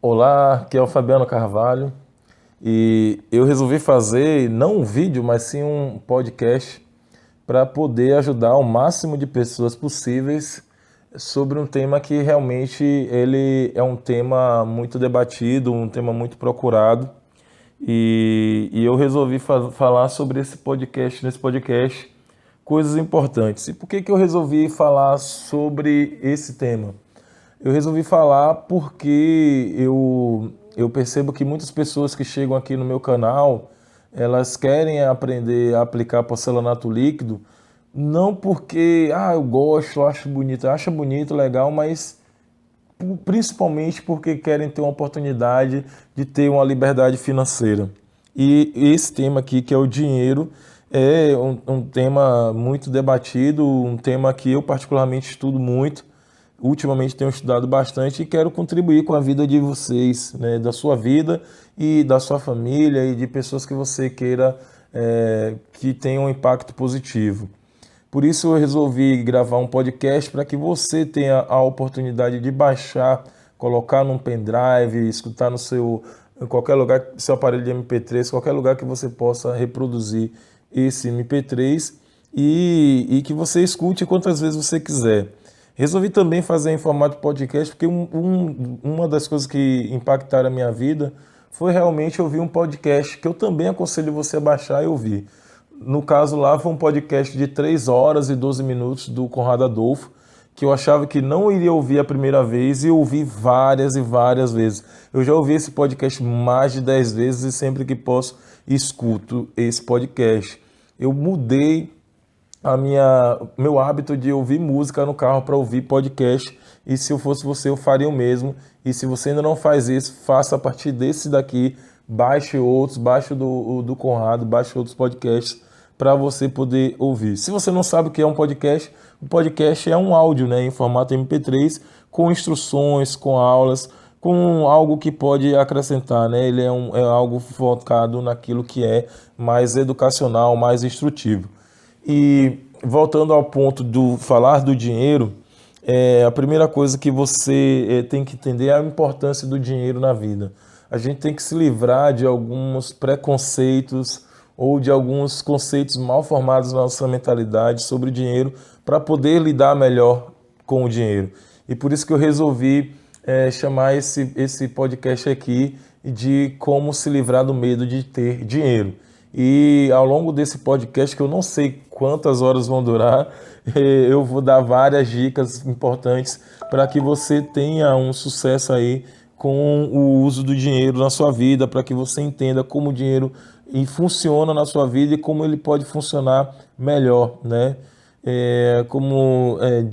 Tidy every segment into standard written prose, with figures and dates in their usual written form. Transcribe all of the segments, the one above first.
Olá, aqui é o Fabiano Carvalho e eu resolvi fazer não um vídeo, mas sim um podcast para poder ajudar o máximo de pessoas possíveis sobre um tema que realmente ele é um tema muito debatido, um tema muito procurado e eu resolvi falar sobre nesse podcast, coisas importantes. E por que eu resolvi falar sobre esse tema? Eu resolvi falar porque eu percebo que muitas pessoas que chegam aqui no meu canal, elas querem aprender a aplicar porcelanato líquido, não porque, eu gosto, eu acho bonito, legal, mas principalmente porque querem ter uma oportunidade de ter uma liberdade financeira. E esse tema aqui, que é o dinheiro, é um tema muito debatido, um tema que eu particularmente estudo muito. Ultimamente tenho estudado bastante e quero contribuir com a vida de vocês, né, da sua vida e da sua família e de pessoas que você queira que tenham um impacto positivo. Por isso eu resolvi gravar um podcast para que você tenha a oportunidade de baixar, colocar num pendrive, escutar em qualquer lugar, seu aparelho de MP3, qualquer lugar que você possa reproduzir esse MP3 e que você escute quantas vezes você quiser. Resolvi também fazer em formato podcast porque uma das coisas que impactaram a minha vida foi realmente ouvir um podcast que eu também aconselho você a baixar e ouvir. No caso lá foi um podcast de 3 horas e 12 minutos do Conrado Adolfo, que eu achava que não iria ouvir a primeira vez e eu ouvi várias e várias vezes. Eu já ouvi esse podcast mais de 10 vezes e sempre que posso escuto esse podcast. Eu mudei meu hábito de ouvir música no carro para ouvir podcast. E se eu fosse você, eu faria o mesmo. E se você ainda não faz isso, faça a partir desse daqui. Baixe outros, baixe do Conrado, baixe outros podcasts para você poder ouvir. Se você não sabe o que é um podcast, o podcast é um áudio, né, em formato MP3, com instruções, com aulas, com algo que pode acrescentar, né? Ele é algo focado naquilo que é mais educacional, mais instrutivo. E voltando ao ponto do falar do dinheiro, a primeira coisa que você tem que entender é a importância do dinheiro na vida. A gente tem que se livrar de alguns preconceitos ou de alguns conceitos mal formados na nossa mentalidade sobre o dinheiro para poder lidar melhor com o dinheiro. E por isso que eu resolvi chamar esse podcast aqui de como se livrar do medo de ter dinheiro. E ao longo desse podcast, que eu não sei quantas horas vão durar, eu vou dar várias dicas importantes para que você tenha um sucesso aí com o uso do dinheiro na sua vida, para que você entenda como o dinheiro funciona na sua vida e como ele pode funcionar melhor, né?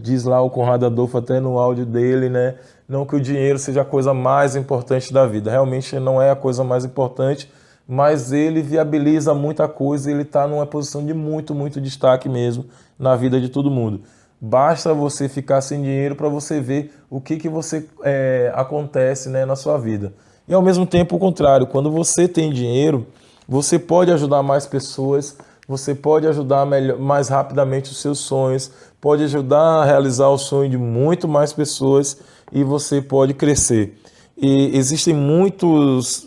Diz lá o Conrado Adolfo até no áudio dele, né? Não que o dinheiro seja a coisa mais importante da vida, realmente não é a coisa mais importante, mas ele viabiliza muita coisa, ele está numa posição de muito, muito destaque mesmo na vida de todo mundo. Basta você ficar sem dinheiro para você ver o que você acontece, né, na sua vida. E ao mesmo tempo o contrário, quando você tem dinheiro, você pode ajudar mais pessoas, você pode ajudar mais rapidamente os seus sonhos, pode ajudar a realizar o sonho de muito mais pessoas e você pode crescer. E existem muitas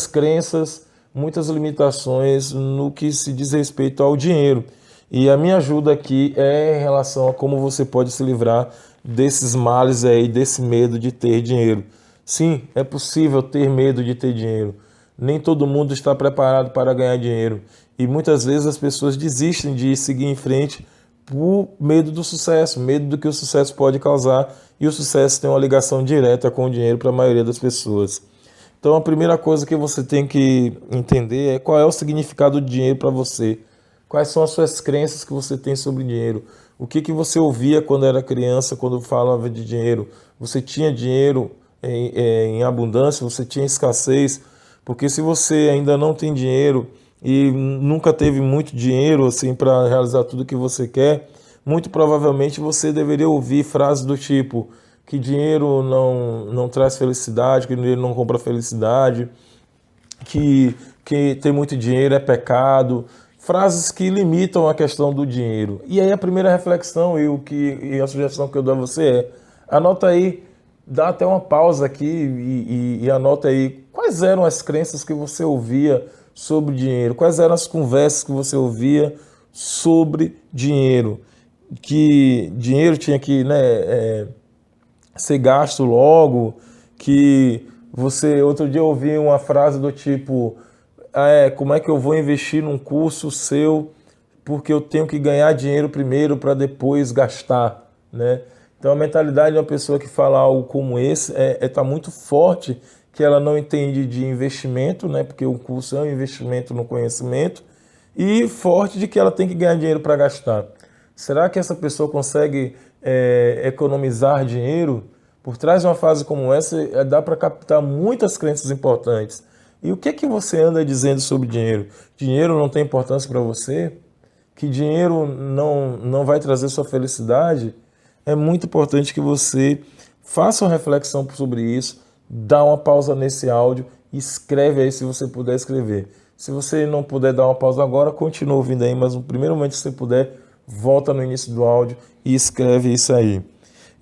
crenças, muitas limitações no que se diz respeito ao dinheiro. E a minha ajuda aqui é em relação a como você pode se livrar desses males aí, desse medo de ter dinheiro. Sim, é possível ter medo de ter dinheiro. Nem todo mundo está preparado para ganhar dinheiro. E muitas vezes as pessoas desistem de seguir em frente por medo do sucesso, medo do que o sucesso pode causar. E o sucesso tem uma ligação direta com o dinheiro para a maioria das pessoas. Então a primeira coisa que você tem que entender é qual é o significado do dinheiro para você. Quais são as suas crenças que você tem sobre dinheiro? O que você ouvia quando era criança, quando falava de dinheiro? Você tinha dinheiro em abundância? Você tinha escassez? Porque se você ainda não tem dinheiro e nunca teve muito dinheiro assim para realizar tudo que você quer, muito provavelmente você deveria ouvir frases do tipo que dinheiro não traz felicidade, que dinheiro não compra felicidade, que ter muito dinheiro é pecado, frases que limitam a questão do dinheiro. E aí a primeira reflexão e a sugestão que eu dou a você anota aí dá até uma pausa aqui e anota aí quais eram as crenças que você ouvia sobre dinheiro, quais eram as conversas que você ouvia sobre dinheiro, que dinheiro tinha que, né, ser gasto logo, que você, outro dia eu ouvi uma frase do tipo, como é que eu vou investir num curso seu porque eu tenho que ganhar dinheiro primeiro para depois gastar, né? Então a mentalidade de uma pessoa que fala algo como esse tá muito forte, que ela não entende de investimento, né? Porque o curso é um investimento no conhecimento, e forte de que ela tem que ganhar dinheiro para gastar. Será que essa pessoa consegue economizar dinheiro? Por trás de uma fase como essa, dá para captar muitas crenças importantes. E o que é que você anda dizendo sobre dinheiro? Dinheiro não tem importância para você? Que dinheiro não vai trazer sua felicidade? É muito importante que você faça uma reflexão sobre isso, dá uma pausa nesse áudio e escreve aí se você puder escrever. Se você não puder dar uma pausa agora, continua ouvindo aí, mas no primeiro momento que você puder, volta no início do áudio e escreve isso aí.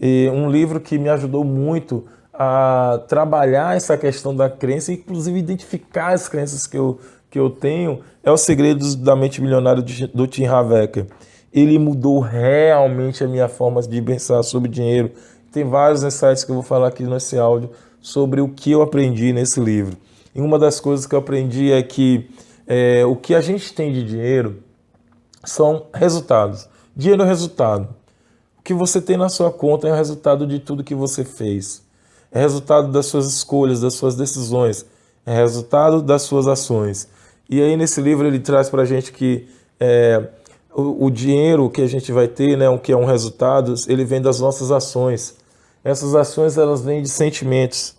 E um livro que me ajudou muito a trabalhar essa questão da crença, inclusive identificar as crenças que eu tenho, é Os Segredos da Mente Milionária do Tim Havecker. Ele mudou realmente a minha forma de pensar sobre dinheiro. Tem vários insights que eu vou falar aqui nesse áudio sobre o que eu aprendi nesse livro. E uma das coisas que eu aprendi é que o que a gente tem de dinheiro são resultados. Dinheiro é resultado. O que você tem na sua conta é o resultado de tudo que você fez. É resultado das suas escolhas, das suas decisões. É resultado das suas ações. E aí nesse livro ele traz para a gente que o dinheiro que a gente vai ter, né, o que é um resultado, ele vem das nossas ações. Essas ações elas vêm de sentimentos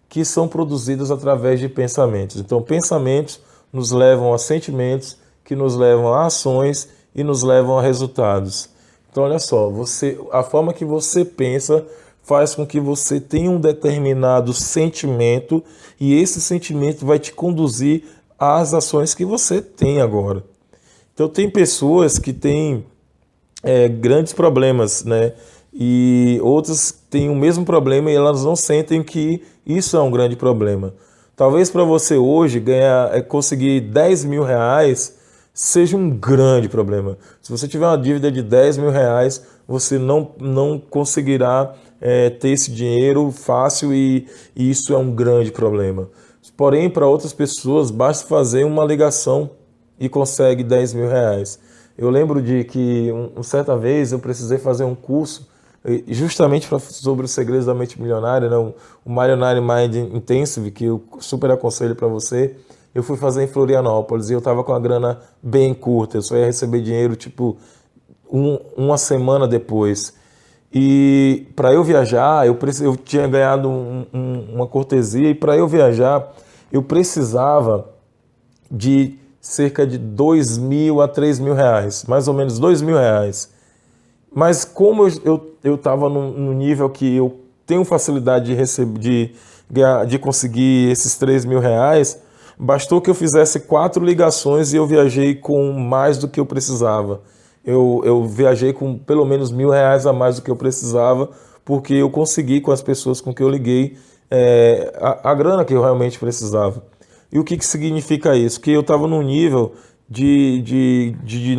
que são produzidos através de pensamentos. Então pensamentos nos levam a sentimentos, que nos levam a ações e nos levam a resultados. Então, olha só, a forma que você pensa faz com que você tenha um determinado sentimento e esse sentimento vai te conduzir às ações que você tem agora. Então, tem pessoas que têm grandes problemas, né? E outras têm o mesmo problema e elas não sentem que isso é um grande problema. Talvez para você hoje conseguir 10 mil reais seja um grande problema. Se você tiver uma dívida de 10 mil reais, você não conseguirá ter esse dinheiro fácil e isso é um grande problema. Porém, para outras pessoas, basta fazer uma ligação e consegue 10 mil reais. Eu lembro de que uma certa vez eu precisei fazer um curso justamente sobre os segredos da mente milionária, né? O Millionaire Mind Intensive, que eu super aconselho para você. Eu fui fazer em Florianópolis e eu estava com a grana bem curta, eu só ia receber dinheiro tipo uma semana depois. E para eu viajar, eu tinha ganhado uma cortesia, e para eu viajar, eu precisava de cerca de 2 mil a 3 mil reais, mais ou menos 2 mil reais. Mas como eu estava num nível que eu tenho facilidade de receber, de conseguir esses 3 mil reais, bastou que eu fizesse 4 ligações e eu viajei com mais do que eu precisava. Eu viajei com pelo menos 1.000 reais a mais do que eu precisava, porque eu consegui com as pessoas com que eu liguei a grana que eu realmente precisava. E o que significa isso? Que eu estava num nível de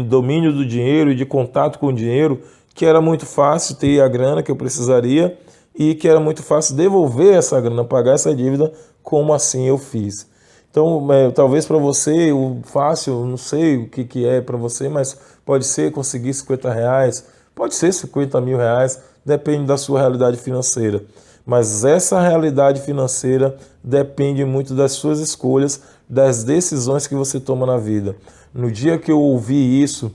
domínio do dinheiro e de contato com o dinheiro que era muito fácil ter a grana que eu precisaria e que era muito fácil devolver essa grana, pagar essa dívida, como assim eu fiz. Então, talvez para você, o fácil, não sei o que é para você, mas pode ser conseguir 50 reais, pode ser 50 mil reais, depende da sua realidade financeira. Mas essa realidade financeira depende muito das suas escolhas, das decisões que você toma na vida. No dia que eu ouvi isso,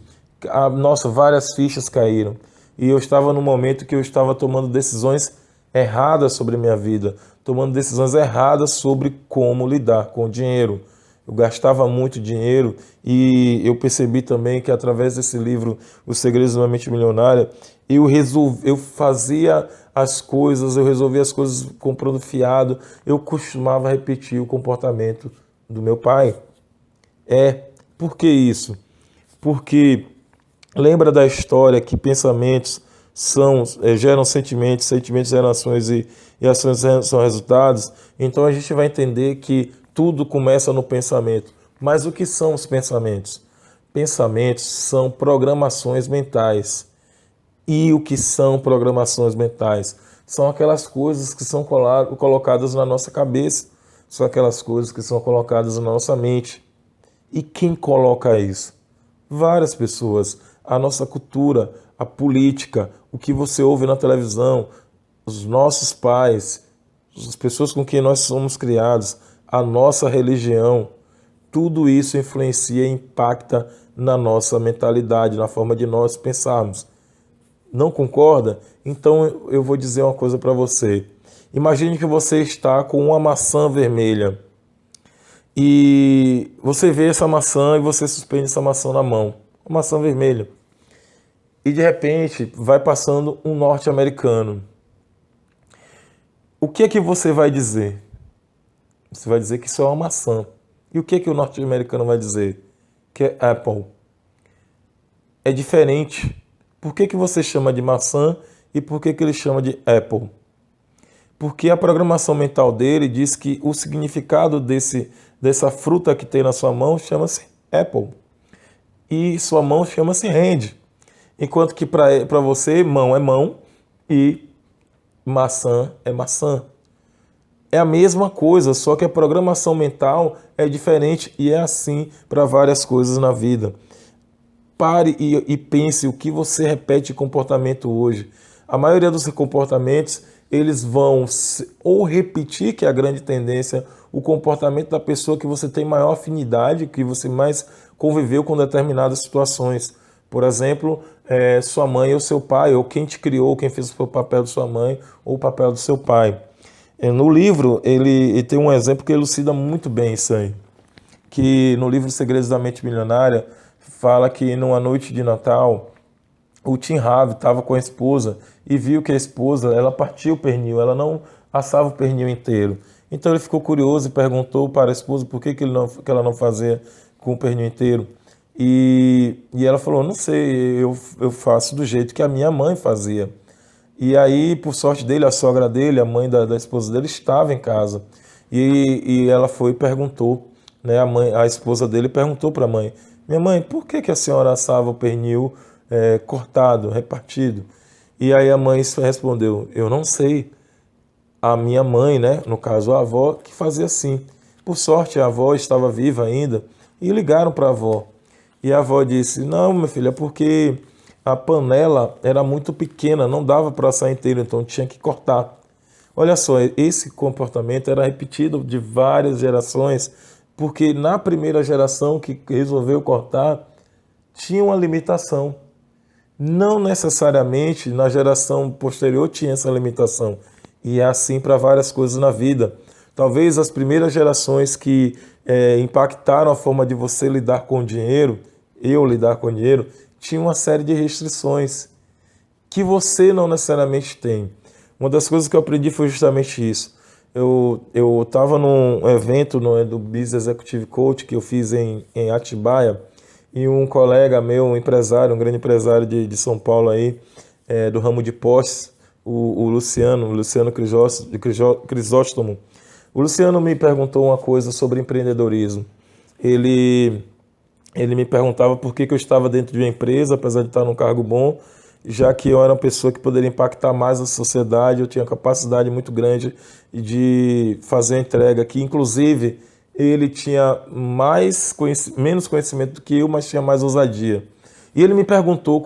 nossa, várias fichas caíram. E eu estava num momento que eu estava tomando decisões erradas sobre a minha vida, tomando decisões erradas sobre como lidar com o dinheiro. Eu gastava muito dinheiro e eu percebi também que através desse livro, Os Segredos de uma Mente Milionária, eu fazia as coisas, eu resolvia as coisas comprando fiado, eu costumava repetir o comportamento do meu pai. Por que isso? Porque lembra da história que pensamentos geram sentimentos, sentimentos geram ações e ações são resultados, então a gente vai entender que tudo começa no pensamento. Mas o que são os pensamentos? Pensamentos são programações mentais. E o que são programações mentais? São aquelas coisas que são colocadas na nossa cabeça, são aquelas coisas que são colocadas na nossa mente. E quem coloca isso? Várias pessoas. A nossa cultura, a política, o que você ouve na televisão, os nossos pais, as pessoas com quem nós somos criados, a nossa religião, tudo isso influencia e impacta na nossa mentalidade, na forma de nós pensarmos. Não concorda? Então eu vou dizer uma coisa para você. Imagine que você está com uma maçã vermelha e você vê essa maçã e você suspende essa maçã na mão, uma maçã vermelha. E de repente vai passando um norte-americano. O que é que você vai dizer? Você vai dizer que isso é uma maçã. E o que é que o norte-americano vai dizer? Que é Apple. É diferente. Por que que você chama de maçã e por que que ele chama de Apple? Porque a programação mental dele diz que o significado dessa fruta que tem na sua mão chama-se Apple. E sua mão chama-se hand. Enquanto que para você, mão é mão e maçã é maçã. É a mesma coisa, só que a programação mental é diferente e é assim para várias coisas na vida. Pare e pense o que você repete de comportamento hoje. A maioria dos comportamentos, eles vão ou repetir, que é a grande tendência, o comportamento da pessoa que você tem maior afinidade, que você mais conviveu com determinadas situações. Por exemplo, sua mãe ou seu pai, ou quem te criou, quem fez o papel de sua mãe ou o papel do seu pai. No livro, ele tem um exemplo que elucida muito bem isso aí. Que no livro Segredos da Mente Milionária, fala que numa noite de Natal, o Tim Harvey estava com a esposa e viu que a esposa, ela partia o pernil, ela não assava o pernil inteiro. Então ele ficou curioso e perguntou para a esposa por que ela não fazia com o pernil inteiro. E ela falou, não sei, eu faço do jeito que a minha mãe fazia. E aí, por sorte dele, a sogra dele, a mãe da esposa dele, estava em casa. E ela foi e perguntou, né, a esposa dele perguntou para a mãe, minha mãe, por que a senhora assava o pernil cortado, repartido? E aí a mãe respondeu, eu não sei. A minha mãe, né, no caso a avó, que fazia assim. Por sorte, a avó estava viva ainda e ligaram para a avó. E a avó disse, não, minha filha, é porque a panela era muito pequena, não dava para assar inteiro, então tinha que cortar. Olha só, esse comportamento era repetido de várias gerações, porque na primeira geração que resolveu cortar, tinha uma limitação. Não necessariamente na geração posterior tinha essa limitação. E é assim para várias coisas na vida. Talvez as primeiras gerações que impactaram a forma de você lidar com o dinheiro, eu lidar com o dinheiro, tinham uma série de restrições que você não necessariamente tem. Uma das coisas que eu aprendi foi justamente isso. Eu estava num evento do Business Executive Coach que eu fiz em Atibaia e um colega meu, um empresário, um grande empresário de São Paulo aí, do ramo de postes, o Luciano Crisóstomo. O Luciano me perguntou uma coisa sobre empreendedorismo. Ele me perguntava por que eu estava dentro de uma empresa, apesar de estar num cargo bom, já que eu era uma pessoa que poderia impactar mais a sociedade, eu tinha capacidade muito grande de fazer a entrega, que inclusive ele tinha menos conhecimento do que eu, mas tinha mais ousadia. E ele me perguntou,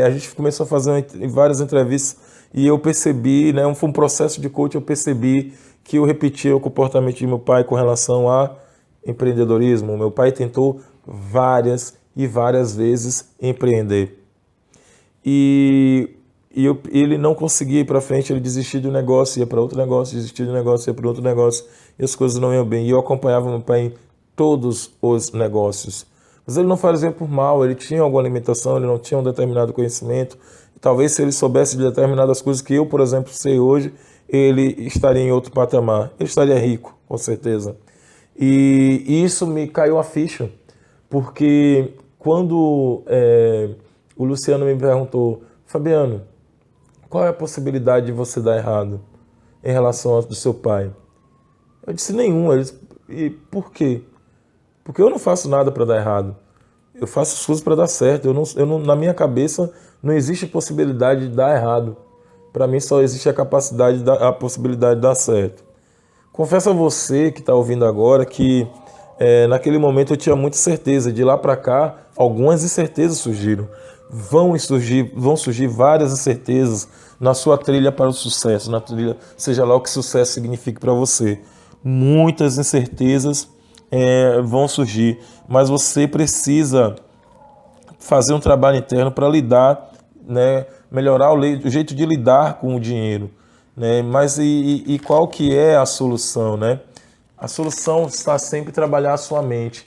a gente começou a fazer várias entrevistas e eu percebi, né, foi um processo de coach, eu percebi que eu repetia o comportamento de meu pai com relação a empreendedorismo. Meu pai tentou várias e várias vezes empreender. Ele não conseguia ir para frente, ele desistia de um negócio, ia para outro negócio, desistia de um negócio, ia para outro negócio, e as coisas não iam bem. E eu acompanhava meu pai em todos os negócios. Mas ele não fazia por mal, ele tinha alguma limitação, ele não tinha um determinado conhecimento. Talvez se ele soubesse de determinadas coisas que eu, por exemplo, sei hoje, ele estaria em outro patamar. Ele estaria rico, com certeza. E isso me caiu a ficha, porque quando o Luciano me perguntou, Fabiano, Qual é a possibilidade de você dar errado em relação ao do seu pai? Eu disse nenhuma. E por quê? Porque eu não faço nada para dar errado. Eu faço as coisas para dar certo. Na minha cabeça não existe possibilidade de dar errado. Para mim só existe a possibilidade de dar certo. Confesso a você que está ouvindo agora que naquele momento eu tinha muita certeza. De lá para cá, algumas incertezas surgiram. Vão surgir várias incertezas na sua trilha para o sucesso, na trilha, seja lá o que sucesso signifique para você. Muitas incertezas vão surgir, mas você precisa fazer um trabalho interno para lidar, né, melhorar o jeito de lidar com o dinheiro, né? Mas e qual que é a solução, né? A solução está sempre em trabalhar a sua mente.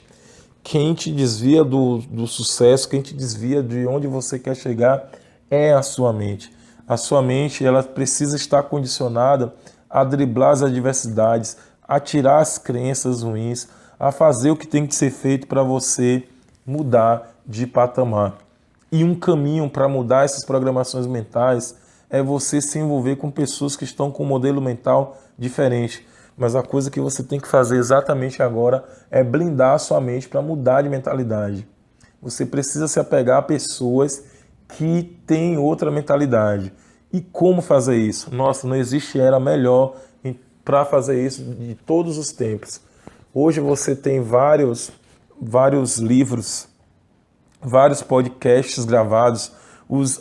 Quem te desvia do sucesso, quem te desvia de onde você quer chegar é a sua mente. A sua mente, ela precisa estar condicionada a driblar as adversidades, a tirar as crenças ruins, a fazer o que tem que ser feito para você mudar de patamar. E um caminho para mudar essas programações mentais é você se envolver com pessoas que estão com um modelo mental diferente. Mas a coisa que você tem que fazer exatamente agora é blindar a sua mente para mudar de mentalidade. Você precisa se apegar a pessoas que têm outra mentalidade. E como fazer isso? Nossa, não existe era melhor para fazer isso de todos os tempos. Hoje você tem vários livros, vários podcasts gravados.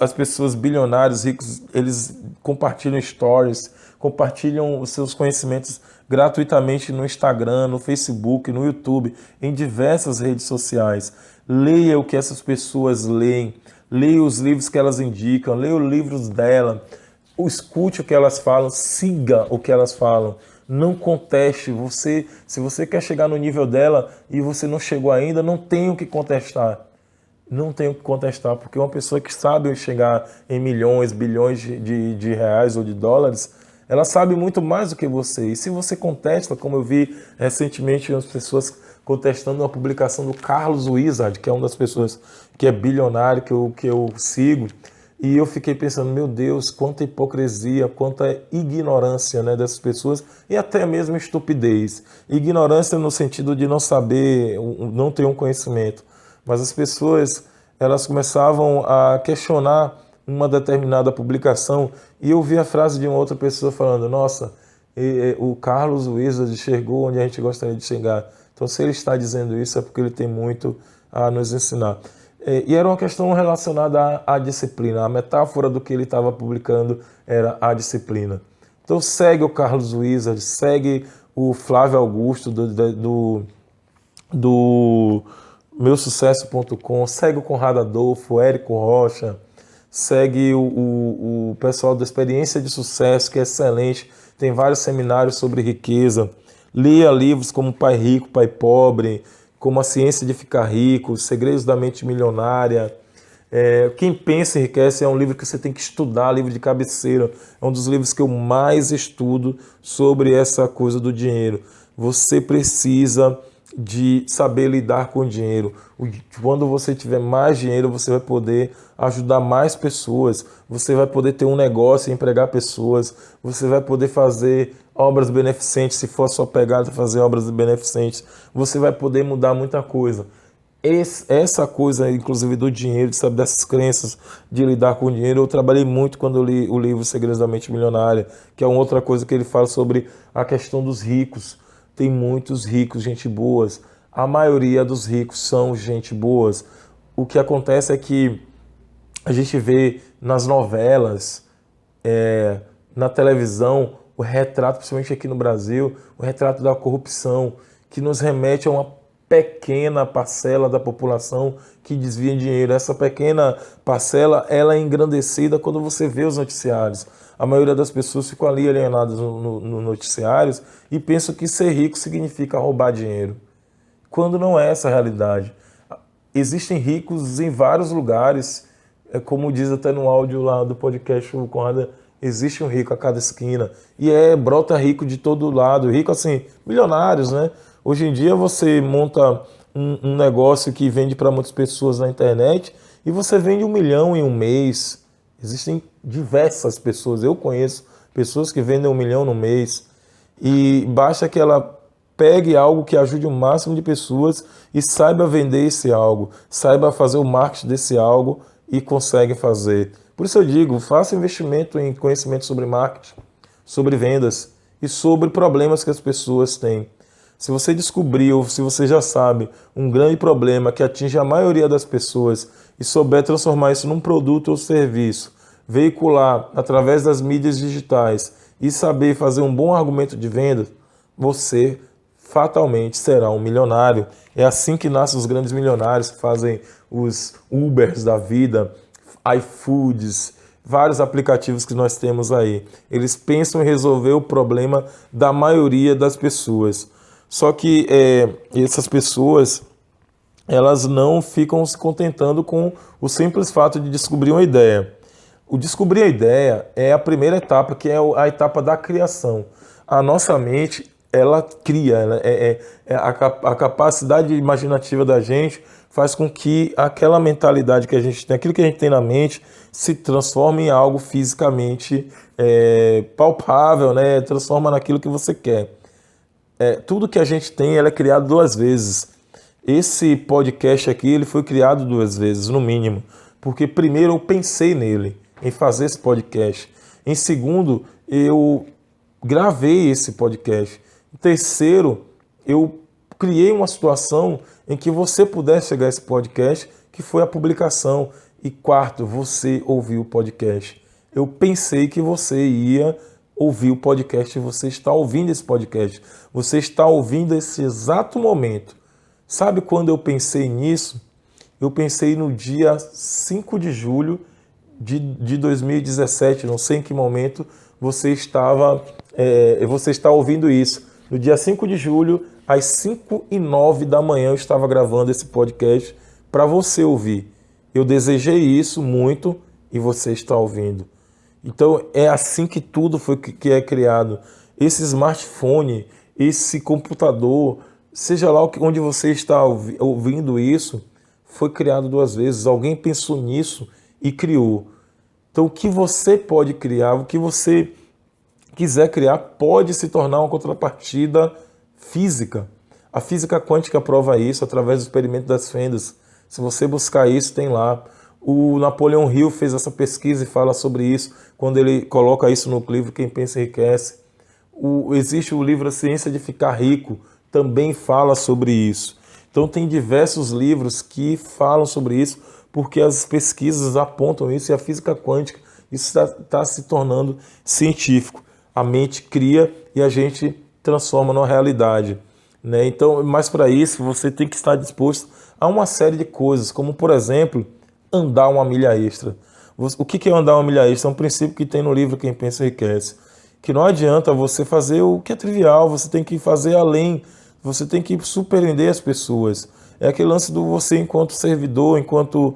As pessoas bilionários, ricos, eles compartilham stories, compartilham os seus conhecimentos gratuitamente no Instagram, no Facebook, no YouTube, em diversas redes sociais. Leia o que essas pessoas leem, leia os livros que elas indicam, leia os livros dela, escute o que elas falam, siga o que elas falam. Não conteste. Se você quer chegar no nível dela e você não chegou ainda, não tem o que contestar. Não tenho que contestar, porque uma pessoa que sabe chegar em milhões, bilhões de reais ou de dólares, ela sabe muito mais do que você. E se você contesta, como eu vi recentemente as pessoas contestando uma publicação do Carlos Wizard, que é uma das pessoas que é bilionário, que eu sigo, e eu fiquei pensando, meu Deus, quanta hipocrisia, quanta ignorância, né, dessas pessoas, e até mesmo estupidez. Ignorância no sentido de não saber, não ter um conhecimento. Mas as pessoas, elas começavam a questionar uma determinada publicação e eu vi a frase de uma outra pessoa falando, nossa, o Carlos Wizard chegou onde a gente gostaria de chegar. Então, se ele está dizendo isso, é porque ele tem muito a nos ensinar. E era uma questão relacionada à disciplina. A metáfora do que ele estava publicando era a disciplina. Então, segue o Carlos Wizard, segue o Flávio Augusto do meusucesso.com, segue o Conrado Adolfo, o Érico Rocha, segue o pessoal da Experiência de Sucesso, que é excelente, tem vários seminários sobre riqueza. Leia livros como Pai Rico, Pai Pobre, como A Ciência de Ficar Rico, Os Segredos da Mente Milionária. Quem Pensa Enriquece é um livro que você tem que estudar, livro de cabeceira. É um dos livros que eu mais estudo sobre essa coisa do dinheiro. Você precisa de saber lidar com o dinheiro. Quando você tiver mais dinheiro, você vai poder ajudar mais pessoas, você vai poder ter um negócio e empregar pessoas, você vai poder fazer obras beneficentes, se for a sua pegada fazer obras beneficentes, você vai poder mudar muita coisa. Essa coisa, inclusive, do dinheiro, sabe, dessas crenças de lidar com o dinheiro, eu trabalhei muito quando eu li o livro Segredos da Mente Milionária, que é uma outra coisa que ele fala sobre a questão dos ricos. Tem muitos ricos, gente boas. A maioria dos ricos são gente boas. O que acontece é que a gente vê nas novelas, na televisão, o retrato, principalmente aqui no Brasil, o retrato da corrupção, que nos remete a uma pequena parcela da população que desvia dinheiro. Essa pequena parcela, ela é engrandecida quando você vê os noticiários. A maioria das pessoas ficam ali alienadas no noticiários e pensam que ser rico significa roubar dinheiro, quando não é essa a realidade. Existem ricos em vários lugares, como diz até no áudio lá do podcast o Conrado, existe um rico a cada esquina, e brota rico de todo lado, rico assim, milionários, né? Hoje em dia você monta um negócio que vende para muitas pessoas na internet e você vende 1 milhão em um mês, Existem diversas pessoas, eu conheço pessoas que vendem 1 milhão no mês e basta que ela pegue algo que ajude o máximo de pessoas e saiba vender esse algo, saiba fazer o marketing desse algo e consegue fazer. Por isso eu digo, faça investimento em conhecimento sobre marketing, sobre vendas e sobre problemas que as pessoas têm. Se você descobriu, se você já sabe um grande problema que atinge a maioria das pessoas e souber transformar isso num produto ou serviço, veicular através das mídias digitais e saber fazer um bom argumento de venda, você fatalmente será um milionário. É assim que nascem os grandes milionários que fazem os Ubers da vida, iFoods, vários aplicativos que nós temos aí. Eles pensam em resolver o problema da maioria das pessoas. Só que essas pessoas, elas não ficam se contentando com o simples fato de descobrir uma ideia. O descobrir a ideia é a primeira etapa, que é a etapa da criação. A nossa mente, ela cria, a capacidade imaginativa da gente faz com que aquela mentalidade que a gente tem, aquilo que a gente tem na mente, se transforme em algo fisicamente palpável, né? Transforma naquilo que você quer. Tudo que a gente tem, é criado 2 vezes. Esse podcast aqui, ele foi criado 2 vezes, no mínimo. Porque primeiro eu pensei nele, em fazer esse podcast. Em segundo, eu gravei esse podcast. Em terceiro, eu criei uma situação em que você pudesse chegar a esse podcast, que foi a publicação. E quarto, você ouviu o podcast. Eu pensei que você ia ouvir o podcast e você está ouvindo esse podcast. Você está ouvindo esse exato momento. Sabe quando eu pensei nisso? Eu pensei no dia 5 de julho de 2017, não sei em que momento você está ouvindo isso. No dia 5 de julho, às 5h09 da manhã, eu estava gravando esse podcast para você ouvir. Eu desejei isso muito e você está ouvindo. Então é assim que tudo foi que é criado. Esse smartphone, esse computador, seja lá onde você está ouvindo isso, foi criado 2 vezes. Alguém pensou nisso e criou. Então o que você pode criar, o que você quiser criar, pode se tornar uma contrapartida física. A física quântica prova isso através do experimento das fendas. Se você buscar isso, tem lá. O Napoleão Hill fez essa pesquisa e fala sobre isso, quando ele coloca isso no livro Quem Pensa Enriquece. Existe o livro A Ciência de Ficar Rico, também fala sobre isso. Então tem diversos livros que falam sobre isso, porque as pesquisas apontam isso e a física quântica, isso está se tornando científico. A mente cria e a gente transforma numa realidade, né? Então, mas para isso você tem que estar disposto a uma série de coisas, como por exemplo, andar 1 milha extra. O que é andar 1 milha extra? É um princípio que tem no livro Quem Pensa Enriquece. Que não adianta você fazer o que é trivial, você tem que fazer além, você tem que surpreender as pessoas. É aquele lance do você, enquanto servidor, enquanto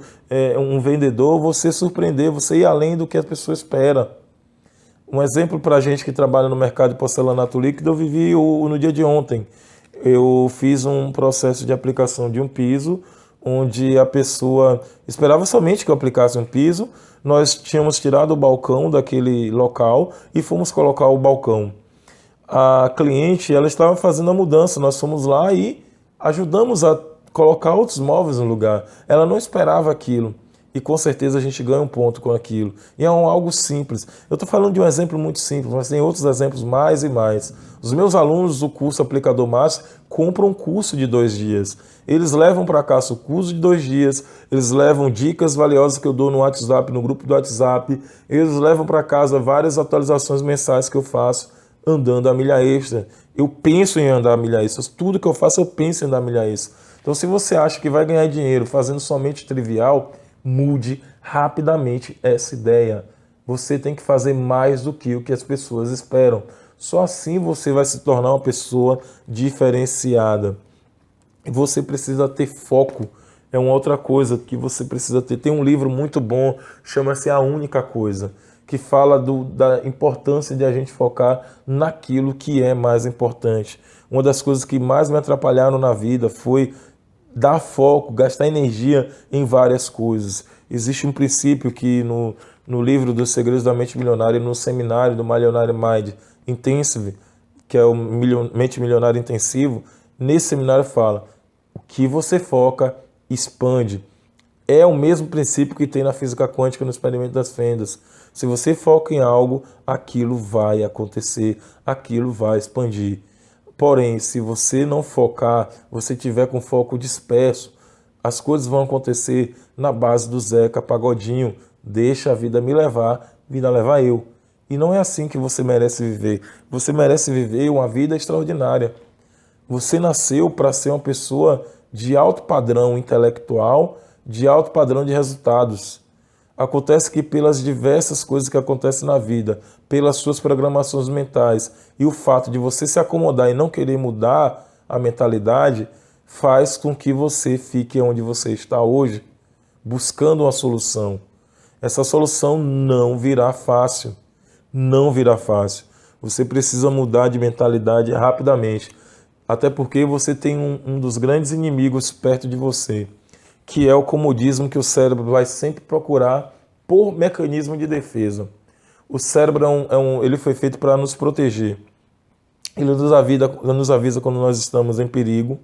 um vendedor, você surpreender, você ir além do que a pessoa espera. Um exemplo para a gente que trabalha no mercado de porcelanato líquido, eu vivi no dia de ontem. Eu fiz um processo de aplicação de um piso, onde a pessoa esperava somente que eu aplicasse um piso. Nós tínhamos tirado o balcão daquele local e fomos colocar o balcão. A cliente, ela estava fazendo a mudança, nós fomos lá e ajudamos a colocar outros móveis no lugar. Ela não esperava aquilo e com certeza a gente ganha um ponto com aquilo. E é algo simples. Eu estou falando de um exemplo muito simples, mas tem outros exemplos mais e mais. Os meus alunos do curso Aplicador Master compram um curso de 2 dias. Eles levam para casa o curso de 2 dias, eles levam dicas valiosas que eu dou no WhatsApp, no grupo do WhatsApp, eles levam para casa várias atualizações mensais que eu faço andando a milha extra. Eu penso em andar a milha extra. Tudo que eu faço, eu penso em andar a milha extra. Então, se você acha que vai ganhar dinheiro fazendo somente trivial, mude rapidamente essa ideia. Você tem que fazer mais do que o que as pessoas esperam. Só assim você vai se tornar uma pessoa diferenciada. Você precisa ter foco. É uma outra coisa que você precisa ter. Tem um livro muito bom, chama-se A Única Coisa, que fala da importância de a gente focar naquilo que é mais importante. Uma das coisas que mais me atrapalharam na vida foi dar foco, gastar energia em várias coisas. Existe um princípio que no livro dos Segredos da Mente Milionária, no seminário do Millionaire Mind Intensive, que é o Mente Milionária Intensivo, nesse seminário fala: o que você foca, expande. É o mesmo princípio que tem na física quântica no experimento das fendas. Se você foca em algo, aquilo vai acontecer, aquilo vai expandir. Porém, se você não focar, você tiver com foco disperso, as coisas vão acontecer na base do Zeca Pagodinho. Deixa a vida me levar, vida levar eu. E não é assim que você merece viver. Você merece viver uma vida extraordinária. Você nasceu para ser uma pessoa de alto padrão intelectual, de alto padrão de resultados. Acontece que pelas diversas coisas que acontecem na vida, pelas suas programações mentais e o fato de você se acomodar e não querer mudar a mentalidade, faz com que você fique onde você está hoje, buscando uma solução. Essa solução não virá fácil. Não virá fácil. Você precisa mudar de mentalidade rapidamente. Até porque você tem um dos grandes inimigos perto de você, que é o comodismo que o cérebro vai sempre procurar por mecanismo de defesa. O cérebro ele foi feito para nos proteger. Ele nos avisa quando nós estamos em perigo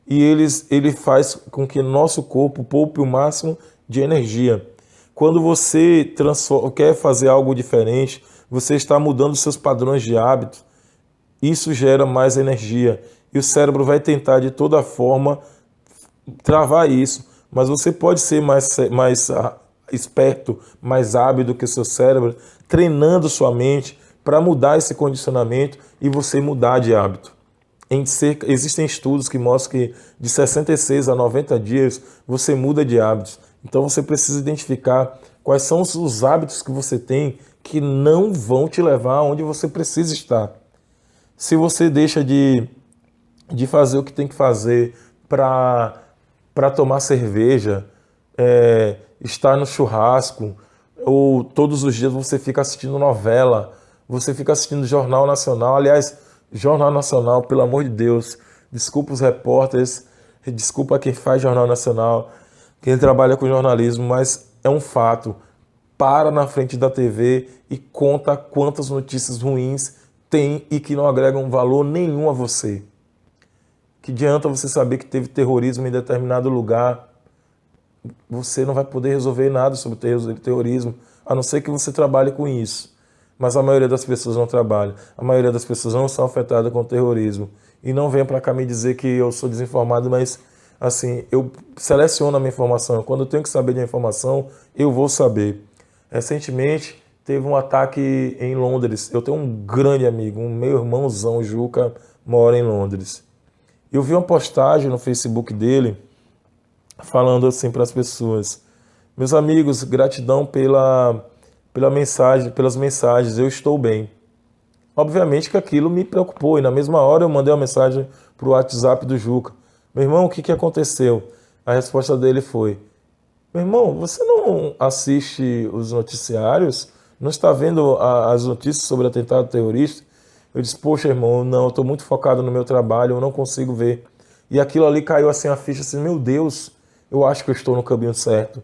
e ele faz com que nosso corpo poupe o máximo de energia. Quando você quer fazer algo diferente, você está mudando seus padrões de hábito, isso gera mais energia e o cérebro vai tentar de toda forma travar isso. Mas você pode ser mais esperto, mais hábil do que o seu cérebro, treinando sua mente para mudar esse condicionamento e você mudar de hábito. Existem estudos que mostram que de 66 a 90 dias você muda de hábitos. Então você precisa identificar quais são os hábitos que você tem que não vão te levar onde você precisa estar. Se você deixa de fazer o que tem que fazer para tomar cerveja, estar no churrasco, ou todos os dias você fica assistindo novela, você fica assistindo Jornal Nacional. Aliás, Jornal Nacional, pelo amor de Deus, desculpa os repórteres, desculpa quem faz Jornal Nacional, quem trabalha com jornalismo, mas é um fato. Para na frente da TV e conta quantas notícias ruins tem e que não agregam valor nenhum a você. Que adianta você saber que teve terrorismo em determinado lugar? Você não vai poder resolver nada sobre terrorismo, a não ser que você trabalhe com isso. Mas a maioria das pessoas não trabalha. A maioria das pessoas não são afetadas com terrorismo. E não venha para cá me dizer que eu sou desinformado, mas assim, eu seleciono a minha informação. Quando eu tenho que saber de uma informação, eu vou saber. Recentemente, teve um ataque em Londres. Eu tenho um grande amigo, um meu irmãozão, Juca, mora em Londres. Eu vi uma postagem no Facebook dele, falando assim para as pessoas: meus amigos, gratidão pelas mensagens, eu estou bem. Obviamente que aquilo me preocupou e na mesma hora eu mandei uma mensagem para o WhatsApp do Juca: meu irmão, o que aconteceu? A resposta dele foi: meu irmão, você não assiste os noticiários? Não está vendo as notícias sobre atentado terrorista? Eu disse: poxa, irmão, não, eu estou muito focado no meu trabalho, eu não consigo ver. E aquilo ali caiu assim a ficha, assim: meu Deus, eu acho que eu estou no caminho certo.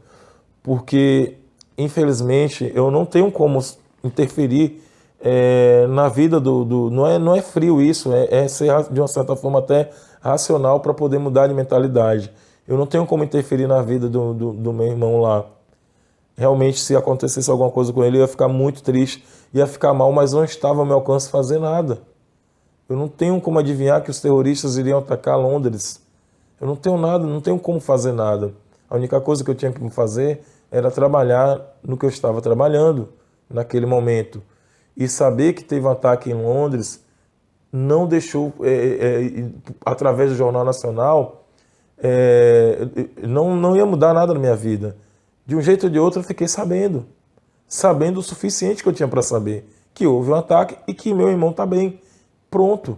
Porque, infelizmente, eu não tenho como interferir na vida não é frio isso, é ser de uma certa forma até racional para poder mudar de mentalidade. Eu não tenho como interferir na vida do meu irmão lá. Realmente, se acontecesse alguma coisa com ele, eu ia ficar muito triste, ia ficar mal, mas não estava ao meu alcance fazer nada. Eu não tenho como adivinhar que os terroristas iriam atacar Londres. Eu não tenho nada, não tenho como fazer nada. A única coisa que eu tinha que fazer era trabalhar no que eu estava trabalhando naquele momento. E saber que teve um ataque em Londres não deixou, através do Jornal Nacional, não ia mudar nada na minha vida. De um jeito ou de outro eu fiquei sabendo o suficiente que eu tinha para saber, que houve um ataque e que meu irmão está bem. Pronto,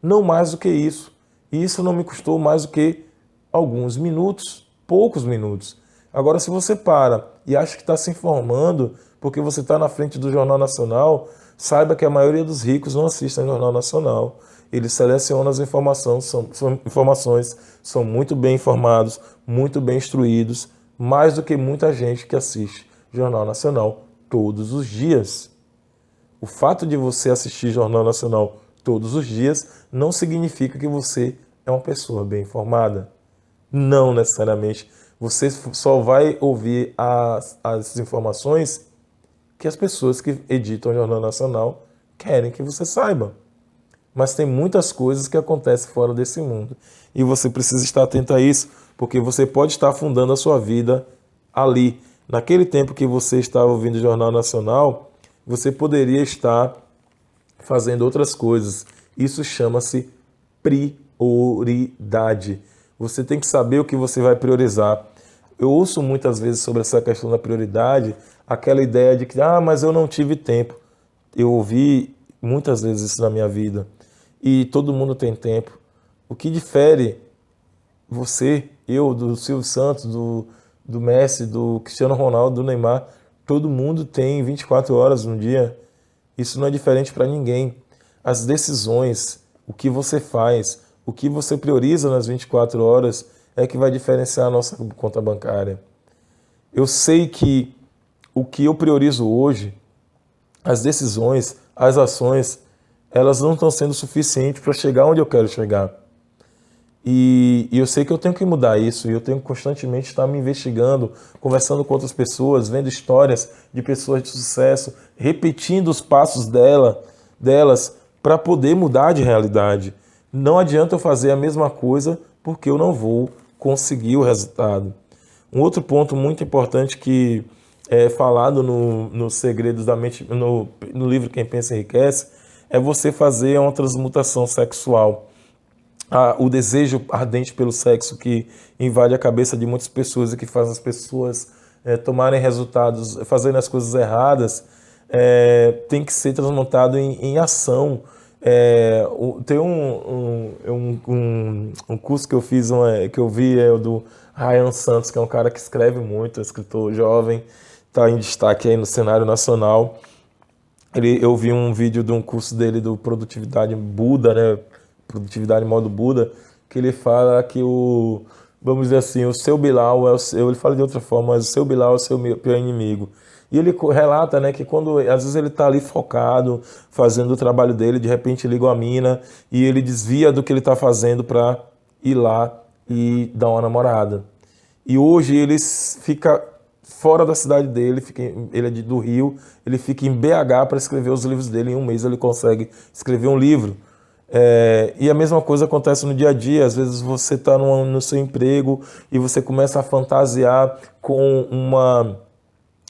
não mais do que isso. E isso não me custou mais do que alguns minutos, poucos minutos. Agora, se você para e acha que está se informando porque você está na frente do Jornal Nacional, saiba que a maioria dos ricos não assistem ao Jornal Nacional. Eles selecionam as informações, são muito bem informados, muito bem instruídos, mais do que muita gente que assiste Jornal Nacional todos os dias. O fato de você assistir Jornal Nacional todos os dias não significa que você é uma pessoa bem informada. Não necessariamente. Você só vai ouvir as informações que as pessoas que editam o Jornal Nacional querem que você saiba. Mas tem muitas coisas que acontecem fora desse mundo. E você precisa estar atento a isso, porque você pode estar afundando a sua vida ali. Naquele tempo que você estava ouvindo o Jornal Nacional, você poderia estar fazendo outras coisas. Isso chama-se prioridade. Você tem que saber o que você vai priorizar. Eu ouço muitas vezes sobre essa questão da prioridade, aquela ideia de que, mas eu não tive tempo. Eu ouvi muitas vezes isso na minha vida. E todo mundo tem tempo. O que difere você, eu, do Silvio Santos, do Messi, do Cristiano Ronaldo, do Neymar, todo mundo tem 24 horas no dia. Isso não é diferente para ninguém. As decisões, o que você faz, o que você prioriza nas 24 horas é que vai diferenciar a nossa conta bancária. Eu sei que o que eu priorizo hoje, as decisões, as ações, elas não estão sendo suficientes para chegar onde eu quero chegar. E eu sei que eu tenho que mudar isso, e eu tenho que constantemente estar me investigando, conversando com outras pessoas, vendo histórias de pessoas de sucesso, repetindo os passos delas para poder mudar de realidade. Não adianta eu fazer a mesma coisa porque eu não vou conseguir o resultado. Um outro ponto muito importante que é falado no Segredos da Mente, no livro Quem Pensa Enriquece, é você fazer uma transmutação sexual. O desejo ardente pelo sexo que invade a cabeça de muitas pessoas e que faz as pessoas tomarem resultados, fazendo as coisas erradas, tem que ser transmutado em ação. Tem um curso que eu fiz, que eu vi, é o do Ryan Santos, que é um cara que escreve muito, escritor jovem, está em destaque aí no cenário nacional. Eu vi um vídeo de um curso dele do Produtividade Buda, né? Produtividade modo Buda, que ele fala que vamos dizer assim, o seu Bilal ele fala de outra forma, mas o seu Bilal é o seu pior inimigo. E ele relata, né, que quando, às vezes ele está ali focado, fazendo o trabalho dele, de repente liga a mina e ele desvia do que ele está fazendo para ir lá e dar uma namorada. E hoje ele fica fora da cidade dele, ele é do Rio, ele fica em BH para escrever os livros dele, em um mês ele consegue escrever um livro. E a mesma coisa acontece no dia a dia. Às vezes você está no seu emprego e você começa a fantasiar com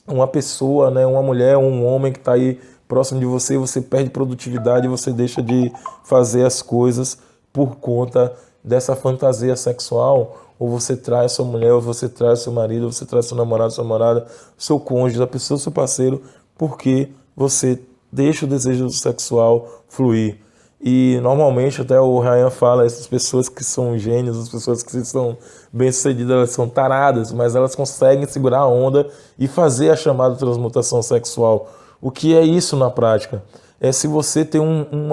uma pessoa, né, uma mulher, um homem que está aí próximo de você, você perde produtividade, você deixa de fazer as coisas por conta dessa fantasia sexual. Ou você traz sua mulher, ou você traz seu marido, ou você traz seu namorado, sua namorada, seu cônjuge, a pessoa, seu parceiro, porque você deixa o desejo sexual fluir. E normalmente até o Ryan fala, essas pessoas que são gênios, as pessoas que são bem-sucedidas, elas são taradas, mas elas conseguem segurar a onda e fazer a chamada transmutação sexual. O que é isso na prática? É se você tem um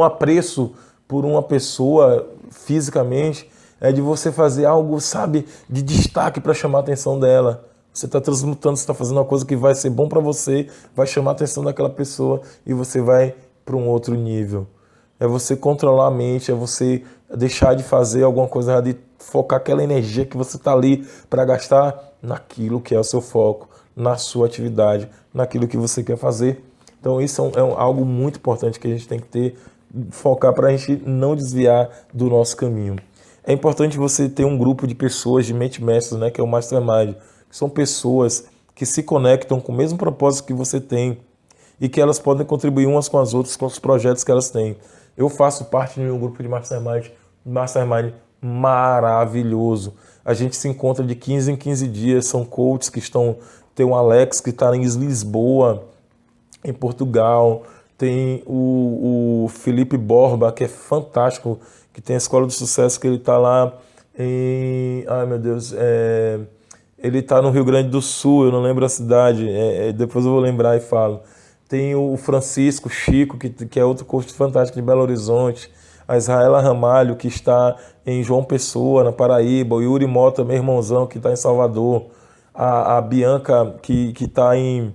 apreço por uma pessoa fisicamente, é de você fazer algo, sabe, de destaque para chamar a atenção dela. Você está transmutando, você está fazendo uma coisa que vai ser bom para você, vai chamar a atenção daquela pessoa e você vai para um outro nível. É você controlar a mente, é você deixar de fazer alguma coisa errada e focar aquela energia que você está ali para gastar naquilo que é o seu foco, na sua atividade, naquilo que você quer fazer. Então isso algo muito importante que a gente tem que ter, focar para a gente não desviar do nosso caminho. É importante você ter um grupo de pessoas, de mente mestres, né, que é o Mastermind. São pessoas que se conectam com o mesmo propósito que você tem e que elas podem contribuir umas com as outras com os projetos que elas têm. Eu faço parte de um grupo de Mastermind maravilhoso. A gente se encontra de 15 em 15 dias, são coaches que tem o Alex que está em Lisboa, em Portugal, tem o Felipe Borba, que é fantástico, que tem a Escola do Sucesso, que ele está lá ai meu Deus, ele está no Rio Grande do Sul, eu não lembro a cidade, depois eu vou lembrar e falo. Tem o Francisco Chico, que é outro coach fantástico de Belo Horizonte. A Israela Ramalho, que está em João Pessoa, na Paraíba. O Yuri Mota, meu irmãozão, que está em Salvador. a Bianca que está em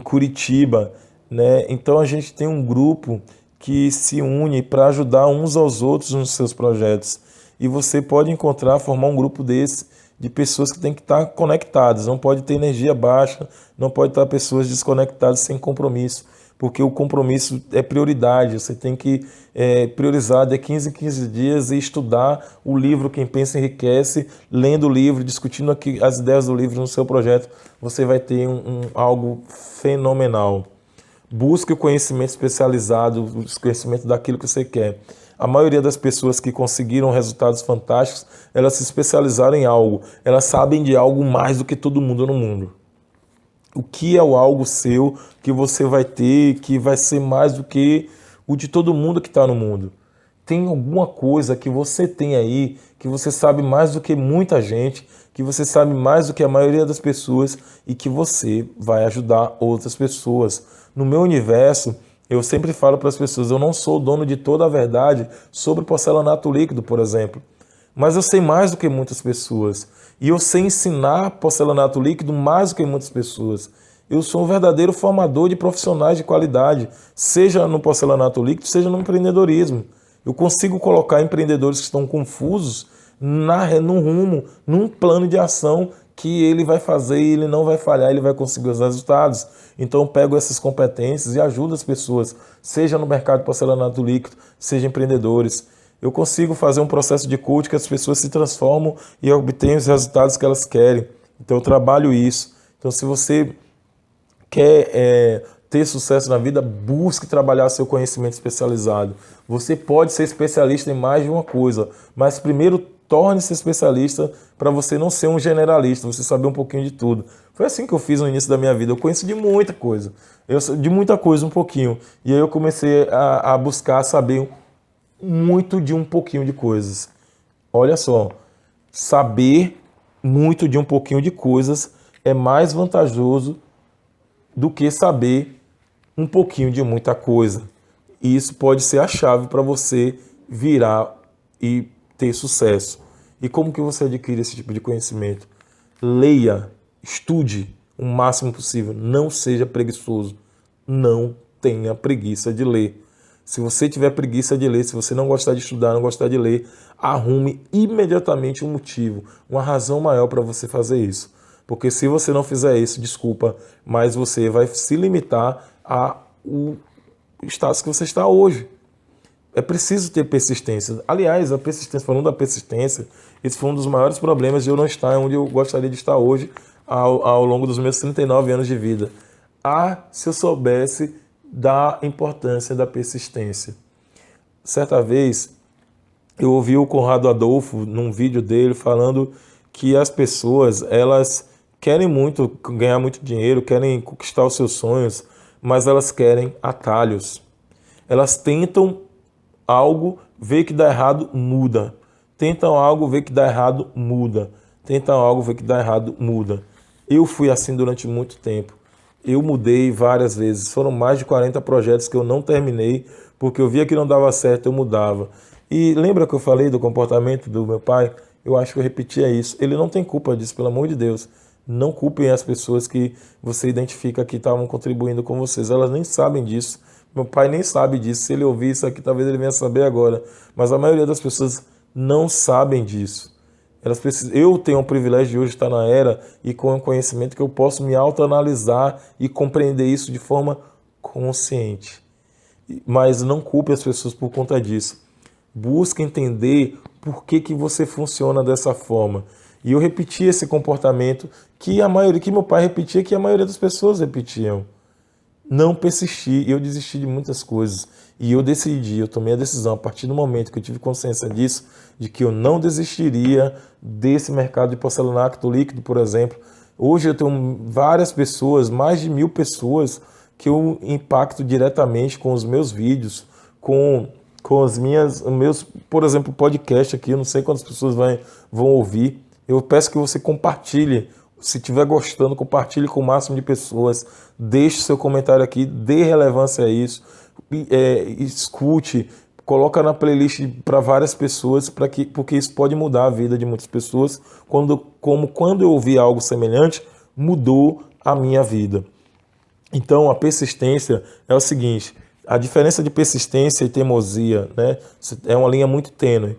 Curitiba, né? Então a gente tem um grupo que se une para ajudar uns aos outros nos seus projetos. E você pode encontrar, formar um grupo desse de pessoas que têm que estar conectadas. Não pode ter energia baixa, não pode estar pessoas desconectadas sem compromisso, porque o compromisso é prioridade. Você tem que priorizar de 15 em 15 dias e estudar o livro Quem Pensa Enriquece, lendo o livro, discutindo aqui as ideias do livro no seu projeto. Você vai ter algo fenomenal. Busque o conhecimento especializado, o conhecimento daquilo que você quer. A maioria das pessoas que conseguiram resultados fantásticos, elas se especializaram em algo. Elas sabem de algo mais do que todo mundo no mundo. O que é o algo seu que você vai ter, que vai ser mais do que o de todo mundo que está no mundo? Tem alguma coisa que você tem aí, que você sabe mais do que muita gente, que você sabe mais do que a maioria das pessoas e que você vai ajudar outras pessoas. No meu universo, eu sempre falo para as pessoas, eu não sou o dono de toda a verdade sobre porcelanato líquido, por exemplo. Mas eu sei mais do que muitas pessoas. E eu sei ensinar porcelanato líquido mais do que muitas pessoas. Eu sou um verdadeiro formador de profissionais de qualidade, seja no porcelanato líquido, seja no empreendedorismo. Eu consigo colocar empreendedores que estão confusos num rumo, num plano de ação que ele vai fazer e ele não vai falhar, ele vai conseguir os resultados. Então eu pego essas competências e ajudo as pessoas, seja no mercado de porcelanato líquido, seja empreendedores. Eu consigo fazer um processo de coaching que as pessoas se transformam e obtêm os resultados que elas querem. Então eu trabalho isso. Então se você quer ter sucesso na vida, busque trabalhar seu conhecimento especializado. Você pode ser especialista em mais de uma coisa, mas primeiro torne-se especialista para você não ser um generalista, você saber um pouquinho de tudo. Foi assim que eu fiz no início da minha vida. Eu conheço de muita coisa. De muita coisa um pouquinho. E aí eu comecei a buscar saber muito de um pouquinho de coisas. Olha só, saber muito de um pouquinho de coisas é mais vantajoso do que saber um pouquinho de muita coisa. E isso pode ser a chave para você virar e ter sucesso. E como que você adquire esse tipo de conhecimento? Leia, estude o máximo possível. Não seja preguiçoso. Não tenha preguiça de ler. Se você tiver preguiça de ler, se você não gostar de estudar, não gostar de ler, arrume imediatamente um motivo, uma razão maior para você fazer isso. Porque se você não fizer isso, desculpa, mas você vai se limitar ao status que você está hoje. É preciso ter persistência. Aliás, a persistência, falando da persistência, esse foi um dos maiores problemas de eu não estar onde eu gostaria de estar hoje ao longo dos meus 39 anos de vida. Se eu soubesse da importância da persistência. Certa vez, eu ouvi o Conrado Adolfo num vídeo dele falando que as pessoas, elas querem muito ganhar muito dinheiro, querem conquistar os seus sonhos, mas elas querem atalhos. Elas tentam algo, vê que dá errado, muda. Tentam algo, vê que dá errado, muda. Tentam algo, vê que dá errado, muda. Eu fui assim durante muito tempo. Eu mudei várias vezes. Foram mais de 40 projetos que eu não terminei, porque eu via que não dava certo, eu mudava. E lembra que eu falei do comportamento do meu pai? Eu acho que eu repetia isso. Ele não tem culpa disso, pelo amor de Deus. Não culpem as pessoas que você identifica que estavam contribuindo com vocês. Elas nem sabem disso. Meu pai nem sabe disso. Se ele ouvir isso aqui, talvez ele venha saber agora. Mas a maioria das pessoas não sabem disso. Eu tenho o privilégio de hoje estar na era e com o conhecimento que eu posso me autoanalisar e compreender isso de forma consciente. Mas não culpe as pessoas por conta disso. Busque entender por que você funciona dessa forma. E eu repeti esse comportamento que meu pai repetia, que a maioria das pessoas repetiam. Não persisti, eu desisti de muitas coisas. E eu tomei a decisão, a partir do momento que eu tive consciência disso, de que eu não desistiria desse mercado de porcelanato líquido, por exemplo. Hoje eu tenho várias pessoas, mais de 1000 pessoas, que eu impacto diretamente com os meus vídeos, com os meus, por exemplo, podcast aqui, eu não sei quantas pessoas vão ouvir. Eu peço que você compartilhe. Se estiver gostando, compartilhe com o máximo de pessoas. Deixe seu comentário aqui, dê relevância a isso. Escute, coloca na playlist para várias pessoas, porque isso pode mudar a vida de muitas pessoas. Quando eu ouvi algo semelhante, mudou a minha vida. Então, a persistência é o seguinte, a diferença de persistência e teimosia, né, é uma linha muito tênue.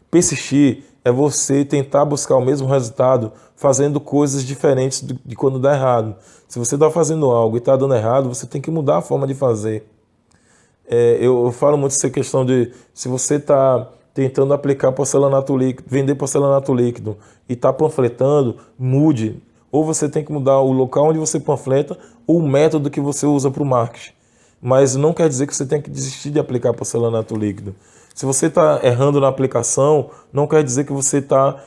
Persistir é você tentar buscar o mesmo resultado fazendo coisas diferentes de quando dá errado. Se você está fazendo algo e está dando errado, você tem que mudar a forma de fazer. Eu falo muito essa questão de se você está tentando aplicar porcelanato líquido, vender porcelanato líquido e está panfletando, mude. Ou você tem que mudar o local onde você panfleta ou o método que você usa para o marketing. Mas não quer dizer que você tem que desistir de aplicar porcelanato líquido. Se você está errando na aplicação, não quer dizer que você está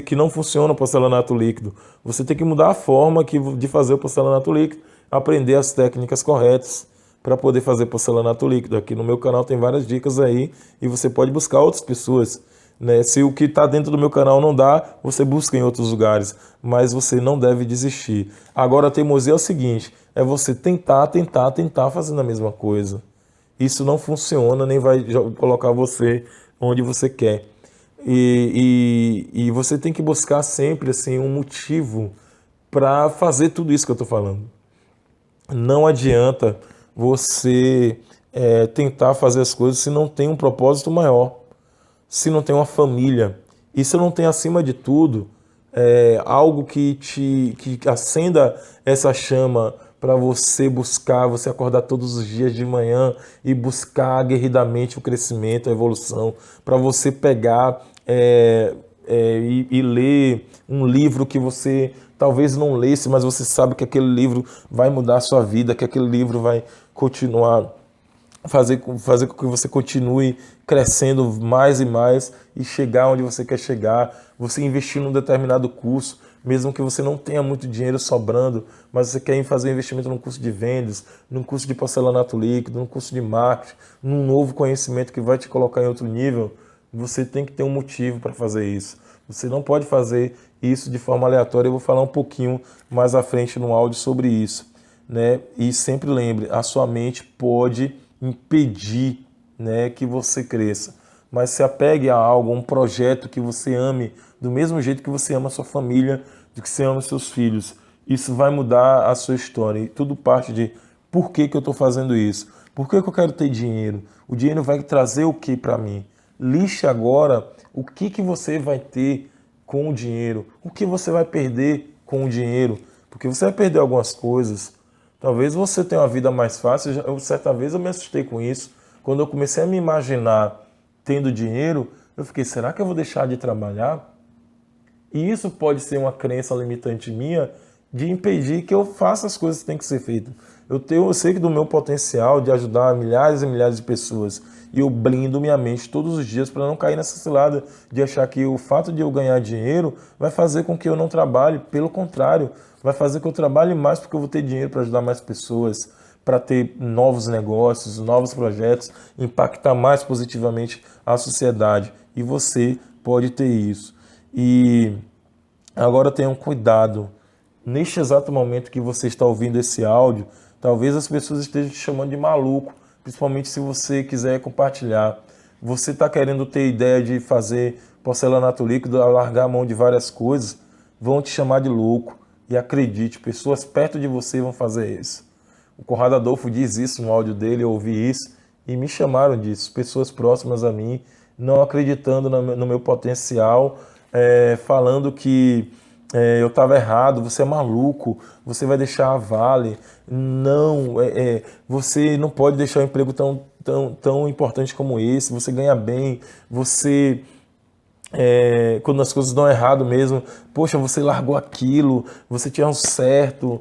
que não funciona o porcelanato líquido. Você tem que mudar a forma de fazer o porcelanato líquido, aprender as técnicas corretas para poder fazer porcelanato líquido. Aqui no meu canal tem várias dicas aí e você pode buscar outras pessoas, né? Se o que está dentro do meu canal não dá, você busca em outros lugares, mas você não deve desistir. Agora a teimosia é o seguinte, é você tentar fazendo a mesma coisa. Isso não funciona, nem vai colocar você onde você quer. E você tem que buscar sempre assim, um motivo para fazer tudo isso que eu estou falando. Não adianta você tentar fazer as coisas se não tem um propósito maior, se não tem uma família e se não tem, acima de tudo, algo que acenda essa chama para você buscar, você acordar todos os dias de manhã e buscar aguerridamente o crescimento, a evolução, para você pegar e ler um livro que você talvez não lesse, mas você sabe que aquele livro vai mudar a sua vida, que aquele livro vai continuar fazer com que você continue crescendo mais e mais e chegar onde você quer chegar. Você investir num determinado curso, mesmo que você não tenha muito dinheiro sobrando, mas você quer fazer investimento num curso de vendas, num curso de porcelanato líquido, num curso de marketing, num novo conhecimento que vai te colocar em outro nível, você tem que ter um motivo para fazer isso. Você não pode fazer isso de forma aleatória. Eu vou falar um pouquinho mais à frente no áudio sobre isso, né? E sempre lembre, a sua mente pode impedir, né, que você cresça. Mas se apegue a algo, a um projeto que você ame do mesmo jeito que você ama a sua família, do que você ama os seus filhos. Isso vai mudar a sua história. E tudo parte de por que eu estou fazendo isso? Por que eu quero ter dinheiro? O dinheiro vai trazer o que para mim? Lixe agora o que você vai ter com o dinheiro, o que você vai perder com o dinheiro, porque você vai perder algumas coisas. Talvez você tenha uma vida mais fácil. Certa vez eu me assustei com isso. Quando eu comecei a me imaginar tendo dinheiro, eu fiquei, será que eu vou deixar de trabalhar? E isso pode ser uma crença limitante minha de impedir que eu faça as coisas que têm que ser feitas. Eu sei que do meu potencial de ajudar milhares e milhares de pessoas e eu blindo minha mente todos os dias para não cair nessa cilada de achar que o fato de eu ganhar dinheiro vai fazer com que eu não trabalhe. Pelo contrário, vai fazer com que eu trabalhe mais porque eu vou ter dinheiro para ajudar mais pessoas, para ter novos negócios, novos projetos, impactar mais positivamente a sociedade. E você pode ter isso. E agora tenham cuidado. Neste exato momento que você está ouvindo esse áudio, talvez as pessoas estejam te chamando de maluco, principalmente se você quiser compartilhar. Você está querendo ter ideia de fazer porcelanato líquido, largar a mão de várias coisas, vão te chamar de louco. E acredite, pessoas perto de você vão fazer isso. O Conrado Adolfo diz isso no áudio dele, eu ouvi isso e me chamaram disso. Pessoas próximas a mim, não acreditando no meu potencial, falando que eu estava errado, você é maluco, você vai deixar a Vale. Não, você não pode deixar um emprego tão importante como esse, você ganha bem, você... quando as coisas dão errado mesmo, poxa, você largou aquilo, você tinha um certo,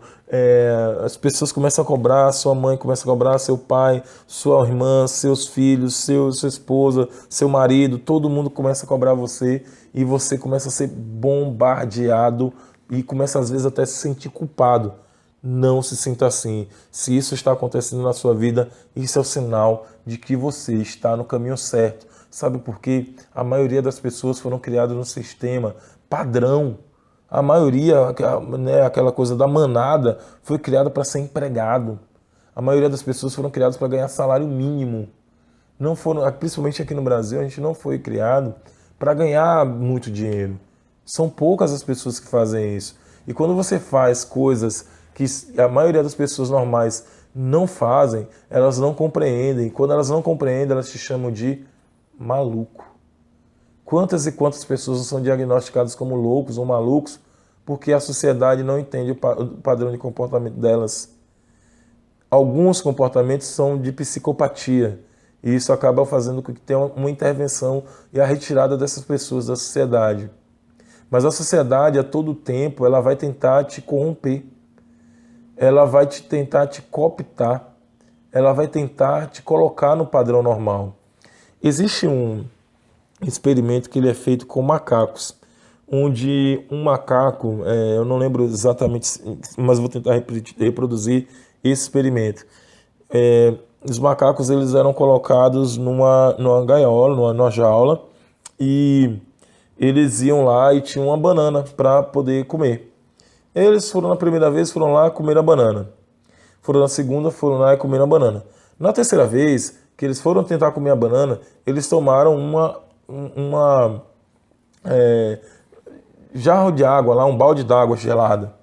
as pessoas começam a cobrar, sua mãe começa a cobrar, seu pai, sua irmã, seus filhos, sua esposa, seu marido, todo mundo começa a cobrar você e você começa a ser bombardeado e começa às vezes até a se sentir culpado. Não se sinta assim. Se isso está acontecendo na sua vida, isso é o sinal de que você está no caminho certo. Sabe por quê? A maioria das pessoas foram criadas no sistema padrão. A maioria, né, aquela coisa da manada, foi criada para ser empregado. A maioria das pessoas foram criadas para ganhar salário mínimo. Não foram, principalmente aqui no Brasil, a gente não foi criado para ganhar muito dinheiro. São poucas as pessoas que fazem isso. E quando você faz coisas que a maioria das pessoas normais não fazem, elas não compreendem. Quando elas não compreendem, elas te chamam de maluco. Quantas e quantas pessoas são diagnosticadas como loucos ou malucos porque a sociedade não entende o padrão de comportamento delas? Alguns comportamentos são de psicopatia e isso acaba fazendo com que tenha uma intervenção e a retirada dessas pessoas da sociedade. Mas a sociedade, a todo tempo, ela vai tentar te corromper. Ela vai tentar te cooptar. Ela vai tentar te colocar no padrão normal. Existe um experimento que ele é feito com macacos, onde um macaco, eu não lembro exatamente, mas vou tentar reproduzir esse experimento. Os macacos eles eram colocados numa gaiola, numa jaula, e eles iam lá e tinham uma banana para poder comer. Eles foram na primeira vez, foram lá comer a banana. Foram na segunda, foram lá e comeram a banana. Na terceira vez que eles foram tentar comer a banana, eles tomaram uma jarro de água lá, um balde d'água gelada.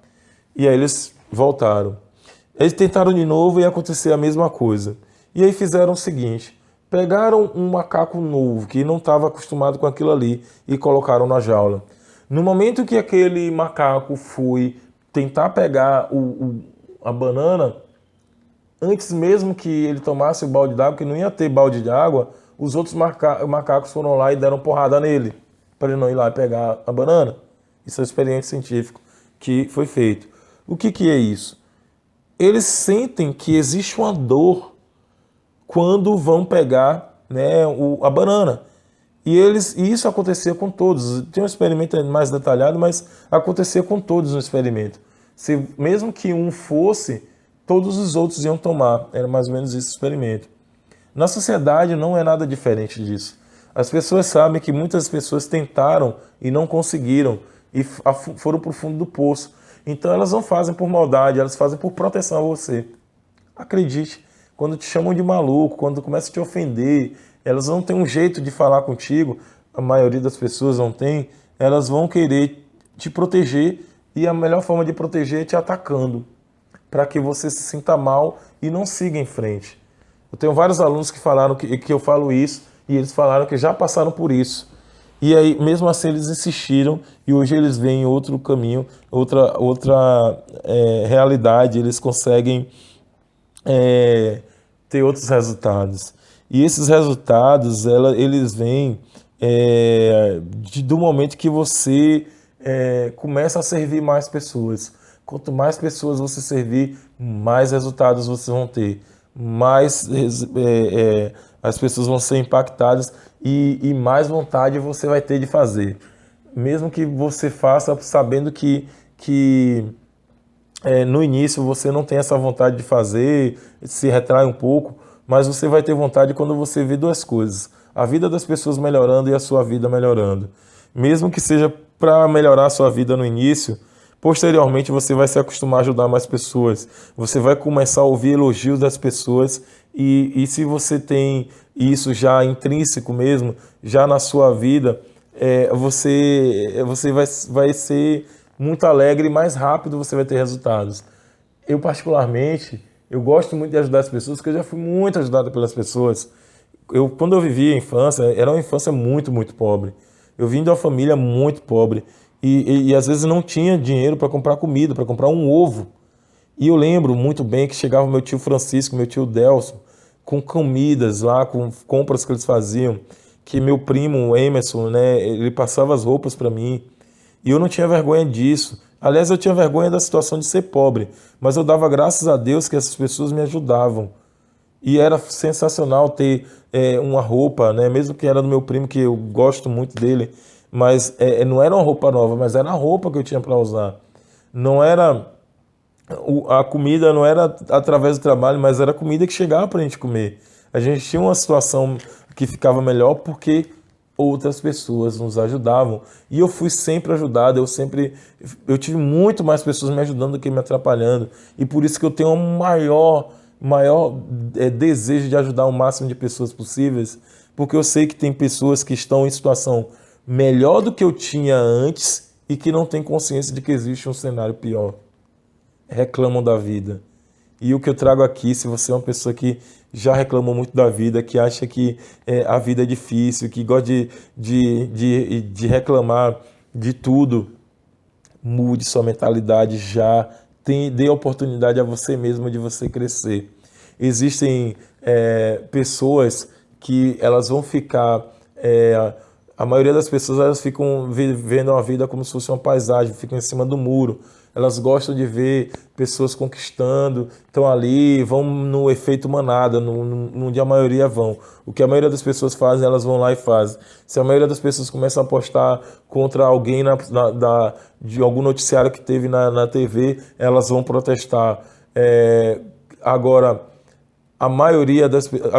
E aí eles voltaram. Eles tentaram de novo e aconteceu a mesma coisa. E aí fizeram o seguinte, pegaram um macaco novo, que não estava acostumado com aquilo ali, e colocaram na jaula. No momento que aquele macaco foi tentar pegar a banana, antes mesmo que ele tomasse o balde d'água, que não ia ter balde de água, os outros macacos foram lá e deram porrada nele, para ele não ir lá e pegar a banana. Isso é um experimento científico que foi feito. O que é isso? Eles sentem que existe uma dor quando vão pegar, né, a banana. E isso acontecia com todos. Tem um experimento mais detalhado, mas acontecia com todos no experimento. Se mesmo que um fosse, todos os outros iam tomar. Era mais ou menos esse experimento. Na sociedade não é nada diferente disso. As pessoas sabem que muitas pessoas tentaram e não conseguiram e foram para o fundo do poço. Então elas não fazem por maldade, elas fazem por proteção a você. Acredite, quando te chamam de maluco, quando começam a te ofender, elas não têm um jeito de falar contigo, a maioria das pessoas não tem, elas vão querer te proteger e a melhor forma de proteger é te atacando, para que você se sinta mal e não siga em frente. Eu tenho vários alunos que falaram que eu falo isso e eles falaram que já passaram por isso. E aí, mesmo assim, eles insistiram e hoje eles veem outro caminho, outra realidade, eles conseguem ter outros resultados. E esses resultados, eles vêm do momento que você começa a servir mais pessoas. Quanto mais pessoas você servir, mais resultados vocês vão ter. Mais as pessoas vão ser impactadas e mais vontade você vai ter de fazer. Mesmo que você faça sabendo que no início você não tem essa vontade de fazer, se retrai um pouco, mas você vai ter vontade quando você vê duas coisas. A vida das pessoas melhorando e a sua vida melhorando. Mesmo que seja para melhorar a sua vida no início, posteriormente você vai se acostumar a ajudar mais pessoas. Você vai começar a ouvir elogios das pessoas e se você tem isso já intrínseco mesmo, já na sua vida, você vai ser muito alegre e mais rápido você vai ter resultados. Eu particularmente, eu gosto muito de ajudar as pessoas porque eu já fui muito ajudado pelas pessoas. Quando eu vivia a infância, era uma infância muito, muito pobre. Eu vim de uma família muito pobre e às vezes não tinha dinheiro para comprar comida, para comprar um ovo. E eu lembro muito bem que chegava meu tio Francisco, meu tio Delson, com comidas lá, com compras que eles faziam, que meu primo, o Emerson, né, ele passava as roupas para mim. E eu não tinha vergonha disso. Aliás, eu tinha vergonha da situação de ser pobre, mas eu dava graças a Deus que essas pessoas me ajudavam. E era sensacional ter uma roupa, né? Mesmo que era do meu primo, que eu gosto muito dele, mas não era uma roupa nova, mas era a roupa que eu tinha para usar. Não era a comida, não era através do trabalho, mas era a comida que chegava para a gente comer. A gente tinha uma situação que ficava melhor porque outras pessoas nos ajudavam. E eu fui sempre ajudado, eu tive muito mais pessoas me ajudando do que me atrapalhando. E por isso que eu tenho um maior desejo de ajudar o máximo de pessoas possíveis, porque eu sei que tem pessoas que estão em situação melhor do que eu tinha antes e que não têm consciência de que existe um cenário pior. Reclamam da vida. E o que eu trago aqui, se você é uma pessoa que já reclamou muito da vida, que acha que a vida é difícil, que gosta de reclamar de tudo, mude sua mentalidade já, dê oportunidade a você mesmo de você crescer. Existem pessoas que elas vão ficar... a maioria das pessoas elas ficam vivendo a vida como se fosse uma paisagem, ficam em cima do muro. Elas gostam de ver pessoas conquistando, estão ali, vão no efeito manada, onde a maioria vão. O que a maioria das pessoas fazem, elas vão lá e fazem. Se a maioria das pessoas começa a apostar contra alguém de algum noticiário que teve na TV, elas vão protestar. Agora, a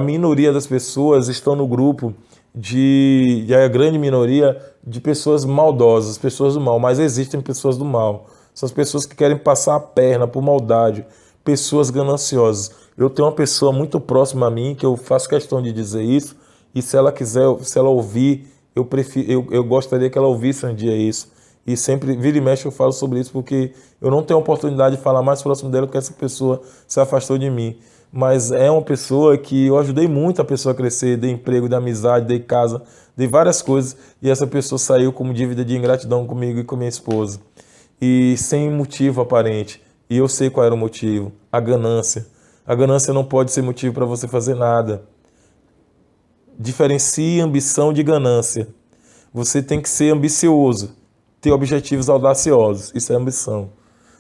minoria das pessoas estão no grupo a grande minoria de pessoas maldosas, pessoas do mal, mas existem pessoas do mal. São as pessoas que querem passar a perna por maldade, pessoas gananciosas. Eu tenho uma pessoa muito próxima a mim, que eu faço questão de dizer isso, e se ela quiser, se ela ouvir, eu gostaria que ela ouvisse um dia isso. E sempre, vira e mexe, eu falo sobre isso, porque eu não tenho a oportunidade de falar mais próximo dela, porque essa pessoa se afastou de mim. Mas é uma pessoa que eu ajudei muito a pessoa a crescer, dei emprego, dei amizade, dei casa, dei várias coisas, e essa pessoa saiu como dívida de ingratidão comigo e com minha esposa. E sem motivo aparente. E eu sei qual era o motivo. A ganância. A ganância não pode ser motivo para você fazer nada. Diferencie ambição de ganância. Você tem que ser ambicioso, ter objetivos audaciosos. Isso é ambição.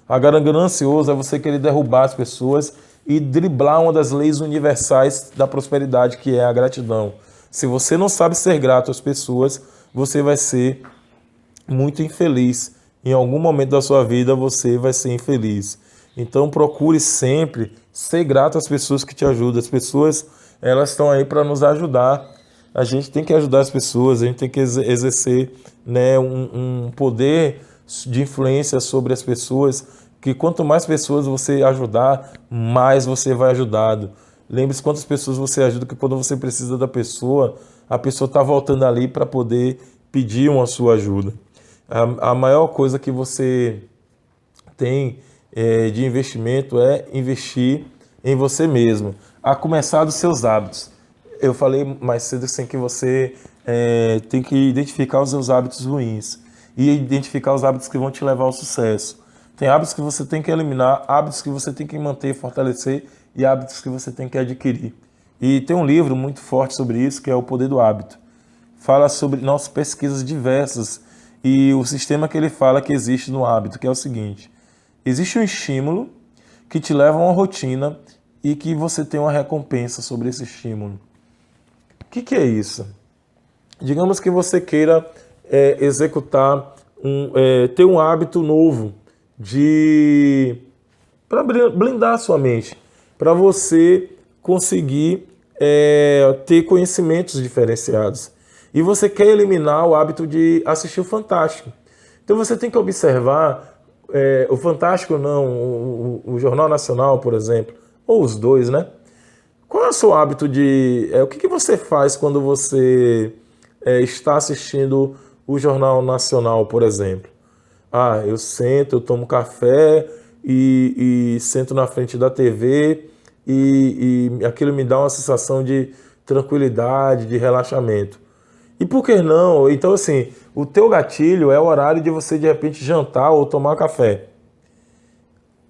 Agora, ganancioso é você querer derrubar as pessoas e driblar uma das leis universais da prosperidade, que é a gratidão. Se você não sabe ser grato às pessoas, você vai ser muito infeliz. Em algum momento da sua vida você vai ser infeliz. Então procure sempre ser grato às pessoas que te ajudam. As pessoas, elas estão aí para nos ajudar. A gente tem que ajudar as pessoas, a gente tem que exercer, né, um poder de influência sobre as pessoas, que quanto mais pessoas você ajudar, mais você vai ajudado. Lembre-se quantas pessoas você ajuda, que quando você precisa da pessoa, a pessoa está voltando ali para poder pedir uma sua ajuda. A maior coisa que você tem de investimento é investir em você mesmo, a começar dos seus hábitos. Eu falei mais cedo assim, que você tem que identificar os seus hábitos ruins e identificar os hábitos que vão te levar ao sucesso. Tem hábitos que você tem que eliminar, hábitos que você tem que manter e fortalecer e hábitos que você tem que adquirir. E tem um livro muito forte sobre isso, que é O Poder do Hábito. Fala sobre nossas pesquisas diversas e o sistema que ele fala que existe no hábito, que é o seguinte: existe um estímulo que te leva a uma rotina e que você tem uma recompensa sobre esse estímulo. O que é isso? Digamos que você queira executar, ter um hábito novo para blindar a sua mente, para você conseguir ter conhecimentos diferenciados. E você quer eliminar o hábito de assistir o Fantástico. Então você tem que observar o Fantástico, não, o Jornal Nacional, por exemplo, ou os dois, né? Qual é o seu hábito o que você faz quando você está assistindo o Jornal Nacional, por exemplo? Eu sento, eu tomo café e sento na frente da TV e aquilo me dá uma sensação de tranquilidade, de relaxamento. E por que não? Então, assim, o teu gatilho é o horário de você, de repente, jantar ou tomar café.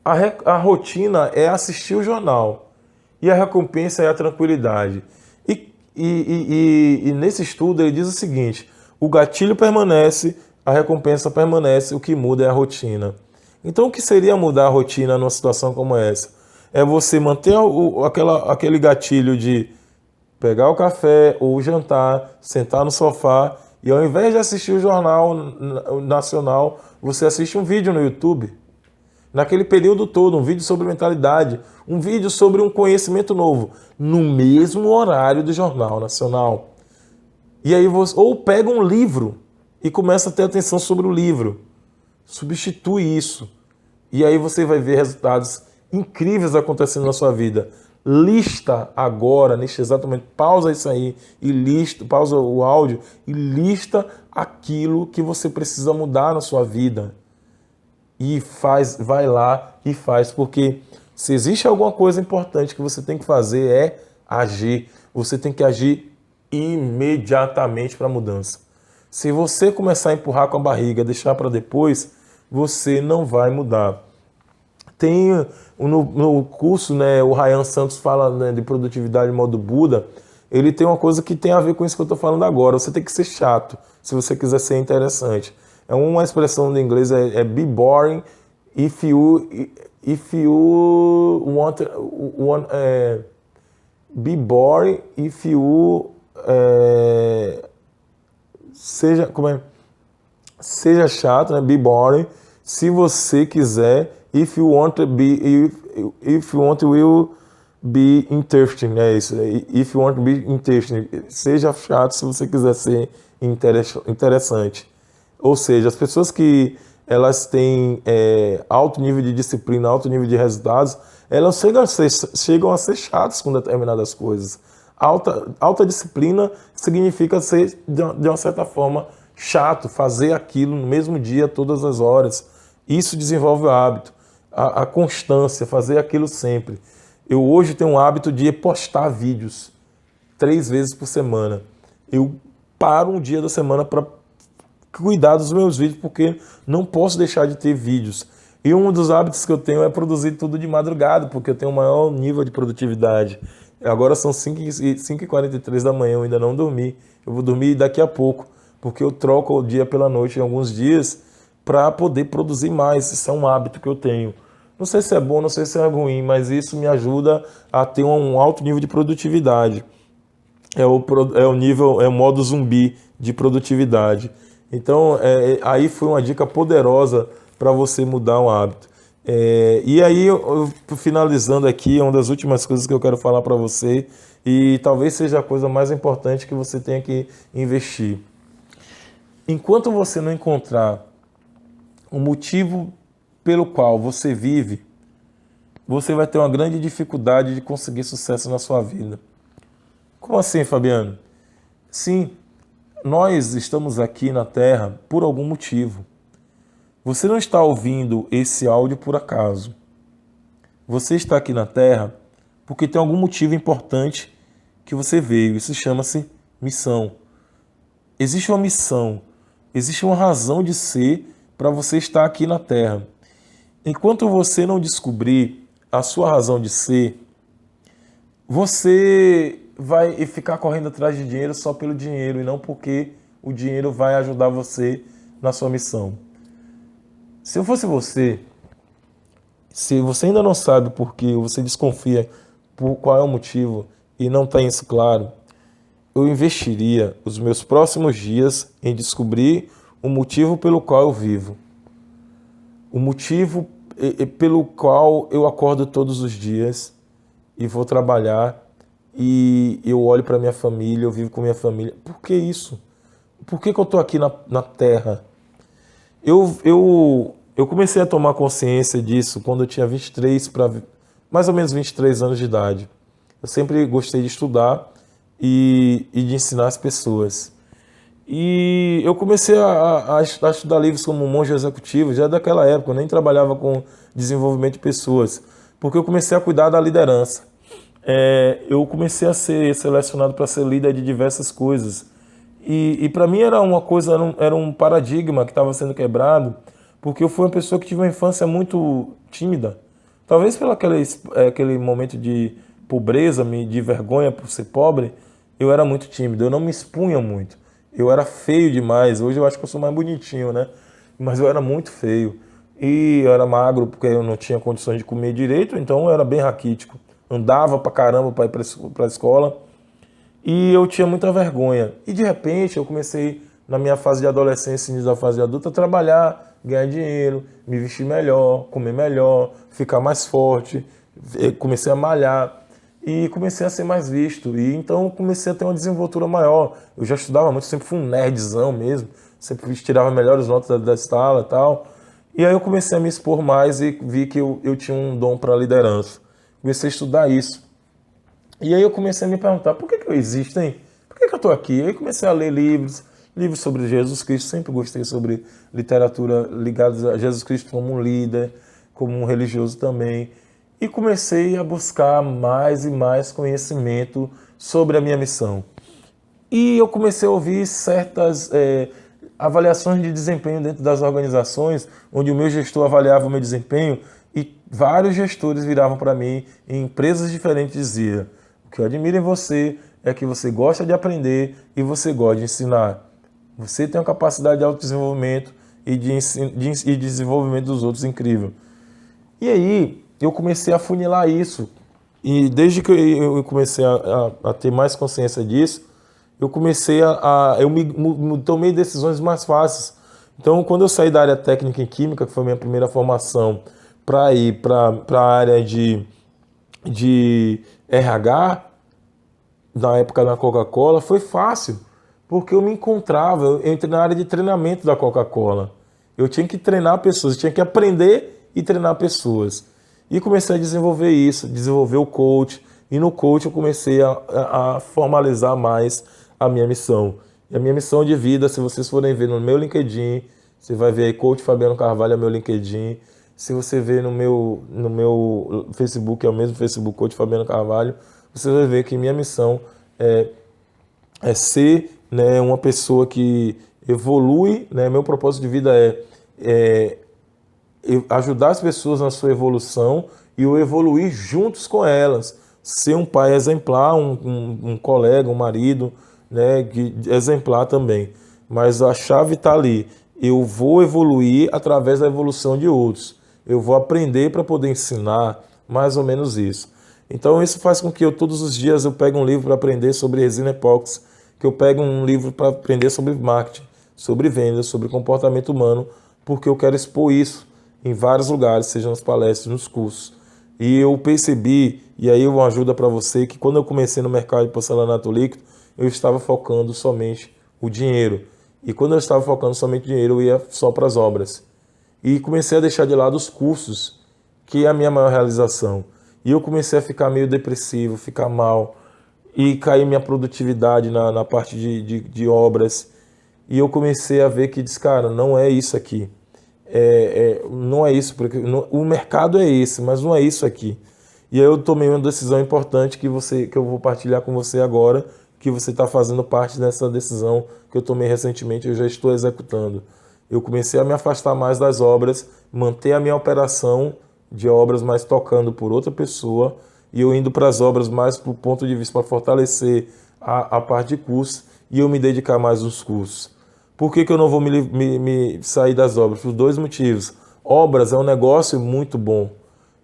A rotina é assistir o jornal. E a recompensa é a tranquilidade. E nesse estudo ele diz o seguinte: o gatilho permanece, a recompensa permanece, o que muda é a rotina. Então, o que seria mudar a rotina numa situação como essa? É você manter aquele gatilho de pegar o café ou o jantar, sentar no sofá e, ao invés de assistir o Jornal Nacional, você assiste um vídeo no YouTube. Naquele período todo, um vídeo sobre mentalidade, um vídeo sobre um conhecimento novo, no mesmo horário do Jornal Nacional. E aí você ou pega um livro e começa a ter atenção sobre o livro. Substitui isso. E aí você vai ver resultados incríveis acontecendo na sua vida. lista agora, neste exato momento, pausa isso aí e lista, pausa o áudio e lista aquilo que você precisa mudar na sua vida. E faz, vai lá e faz, porque se existe alguma coisa importante que você tem que fazer é agir. Você tem que agir imediatamente para a mudança. Se você começar a empurrar com a barriga, deixar para depois, você não vai mudar. Tem no curso, né, o Ryan Santos fala, né, de produtividade em modo Buda. Ele tem uma coisa que tem a ver com isso que eu estou falando agora. Você tem que ser chato se você quiser ser interessante. É uma expressão do inglês, é be boring if you want be boring if you seja chato, né? Be boring se você quiser. If you want to be, if you want will be interesting, é isso. If you want to be interesting, seja chato se você quiser ser interessante. Ou seja, as pessoas que elas têm alto nível de disciplina, alto nível de resultados, elas chegam a ser chatas com determinadas coisas. Alta disciplina significa ser, de uma certa forma, chato, fazer aquilo no mesmo dia, todas as horas. Isso desenvolve o hábito. A constância, fazer aquilo sempre. Eu hoje tenho um hábito de postar vídeos 3 vezes por semana. Eu paro um dia da semana para cuidar dos meus vídeos, porque não posso deixar de ter vídeos. E um dos hábitos que eu tenho é produzir tudo de madrugada, porque eu tenho um maior nível de produtividade. Agora são 5h43 da manhã, eu ainda não dormi. Eu vou dormir daqui a pouco, porque eu troco o dia pela noite em alguns dias para poder produzir mais. Isso é um hábito que eu tenho. Não sei se é bom, não sei se é ruim, mas isso me ajuda a ter um alto nível de produtividade. É o modo zumbi de produtividade. Então, aí foi uma dica poderosa para você mudar um hábito. E aí, finalizando aqui, é uma das últimas coisas que eu quero falar para você, e talvez seja a coisa mais importante que você tenha que investir. Enquanto você não encontrar o motivo pelo qual você vive, você vai ter uma grande dificuldade de conseguir sucesso na sua vida. Como assim, Fabiano? Sim, nós estamos aqui na Terra por algum motivo. Você não está ouvindo esse áudio por acaso. Você está aqui na Terra porque tem algum motivo importante que você veio. Isso chama-se missão. Existe uma missão, existe uma razão de ser para você estar aqui na Terra. Enquanto você não descobrir a sua razão de ser, você vai ficar correndo atrás de dinheiro só pelo dinheiro e não porque o dinheiro vai ajudar você na sua missão. Se eu fosse você, se você ainda não sabe por que, você desconfia por qual é o motivo e não está isso claro, eu investiria os meus próximos dias em descobrir o motivo pelo qual eu vivo. O motivo pelo qual eu acordo todos os dias e vou trabalhar e eu olho para minha família, eu vivo com minha família. Por que isso? Por que eu estou aqui na Terra? Eu comecei a tomar consciência disso quando eu tinha mais ou menos 23 anos de idade. Eu sempre gostei de estudar e de ensinar as pessoas. E eu comecei a estudar livros como Monge Executivo, já daquela época, eu nem trabalhava com desenvolvimento de pessoas, porque eu comecei a cuidar da liderança. Eu comecei a ser selecionado para ser líder de diversas coisas. E para mim era uma coisa, era um paradigma que estava sendo quebrado, porque eu fui uma pessoa que tive uma infância muito tímida. Talvez pelo aquele momento de pobreza, de vergonha por ser pobre, eu era muito tímido, eu não me expunha muito. Eu era feio demais, hoje eu acho que eu sou mais bonitinho, né? Mas eu era muito feio. E eu era magro porque eu não tinha condições de comer direito, então eu era bem raquítico. Andava pra caramba para ir pra escola. E eu tinha muita vergonha. E de repente eu comecei, na minha fase de adolescência, início da fase de adulta, a trabalhar, ganhar dinheiro, me vestir melhor, comer melhor, ficar mais forte. Comecei a malhar e comecei a ser mais visto. E então comecei a ter uma desenvoltura maior. Eu já estudava muito, sempre fui um nerdzão mesmo. Sempre tirava melhores notas da sala e tal. E aí eu comecei a me expor mais e vi que eu tinha um dom para liderança. Comecei a estudar isso. E aí eu comecei a me perguntar, por que que eu existo, hein? Por que que eu estou aqui? Aí comecei a ler livros sobre Jesus Cristo, sempre gostei sobre literatura ligada a Jesus Cristo como um líder, como um religioso também. E comecei a buscar mais e mais conhecimento sobre a minha missão. E eu comecei a ouvir certas avaliações de desempenho dentro das organizações, onde o meu gestor avaliava o meu desempenho e vários gestores viravam para mim em empresas diferentes e diziam: o que eu admiro em você é que você gosta de aprender e você gosta de ensinar. Você tem uma capacidade de autodesenvolvimento e de desenvolvimento dos outros incrível. E aí eu comecei a funilar isso. E desde que eu comecei a ter mais consciência disso, eu comecei eu tomei decisões mais fáceis. Então, quando eu saí da área técnica em química, que foi a minha primeira formação, para ir para a área de RH, na época da Coca-Cola, foi fácil, porque eu me encontrava, eu entrei na área de treinamento da Coca-Cola. Eu tinha que treinar pessoas, eu tinha que aprender e treinar pessoas. E comecei a desenvolver isso, desenvolver o coach, e no coach eu comecei a formalizar mais a minha missão. E a minha missão de vida, se vocês forem ver no meu LinkedIn, você vai ver aí Coach Fabiano Carvalho, é meu LinkedIn. Se você ver no meu Facebook, é o mesmo Facebook, Coach Fabiano Carvalho, você vai ver que minha missão é ser, né, uma pessoa que evolui, né, meu propósito de vida é ajudar as pessoas na sua evolução e eu evoluir juntos com elas. Ser um pai exemplar, um colega, um marido, né, exemplar também. Mas a chave está ali. Eu vou evoluir através da evolução de outros. Eu vou aprender para poder ensinar, mais ou menos isso. Então isso faz com que eu todos os dias eu pegue um livro para aprender sobre resina epóxi, que eu pegue um livro para aprender sobre marketing, sobre vendas, sobre comportamento humano, porque eu quero expor isso em vários lugares, seja nas palestras, nos cursos. E eu percebi, e aí uma ajuda para você, que quando eu comecei no mercado de porcelanato líquido, eu estava focando somente o dinheiro. E quando eu estava focando somente o dinheiro, eu ia só para as obras. E comecei a deixar de lado os cursos, que é a minha maior realização. E eu comecei a ficar meio depressivo, ficar mal, e cair minha produtividade na parte de obras. E eu comecei a ver que, cara, não é isso aqui. Não é isso, porque o mercado é esse, mas não é isso aqui. E aí eu tomei uma decisão importante que eu vou partilhar com você agora, que você está fazendo parte dessa decisão que eu tomei recentemente, eu já estou executando. Eu comecei a me afastar mais das obras, manter a minha operação de obras, mas tocando por outra pessoa, e eu indo para as obras mais para o ponto de vista para fortalecer a parte de cursos, e eu me dedicar mais aos cursos. Por que que eu não vou me sair das obras? Por dois motivos. Obras é um negócio muito bom,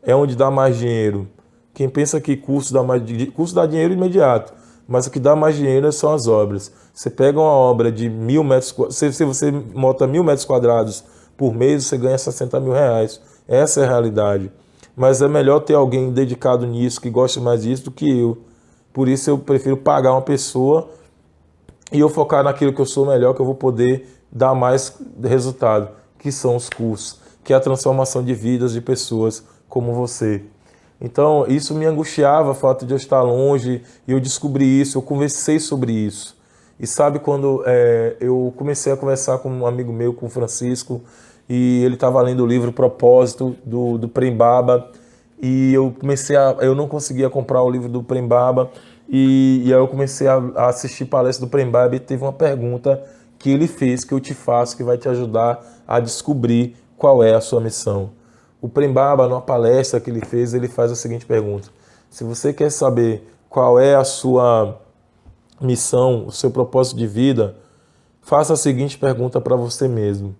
é onde dá mais dinheiro. Quem pensa que curso dá dinheiro imediato, mas o que dá mais dinheiro são as obras. Você pega uma obra de 1.000 metros, se você monta 1.000 metros quadrados por mês, você ganha 60 mil reais. Essa é a realidade. Mas é melhor ter alguém dedicado nisso, que gosta mais disso do que eu. Por isso eu prefiro pagar uma pessoa e eu focar naquilo que eu sou melhor, que eu vou poder dar mais resultado, que são os cursos, que é a transformação de vidas de pessoas como você. Então, isso me angustiava, o fato de eu estar longe, e eu descobri isso, eu conversei sobre isso. E sabe quando eu comecei a conversar com um amigo meu, com o Francisco, e ele estava lendo o livro Propósito, do Prem Baba, e eu não conseguia comprar o livro do Prem Baba, e aí eu comecei a assistir palestra do Prem Baba e teve uma pergunta que ele fez, que eu te faço, que vai te ajudar a descobrir qual é a sua missão. O Prem Baba, numa palestra que ele fez, ele faz a seguinte pergunta: se você quer saber qual é a sua missão, o seu propósito de vida, faça a seguinte pergunta para você mesmo: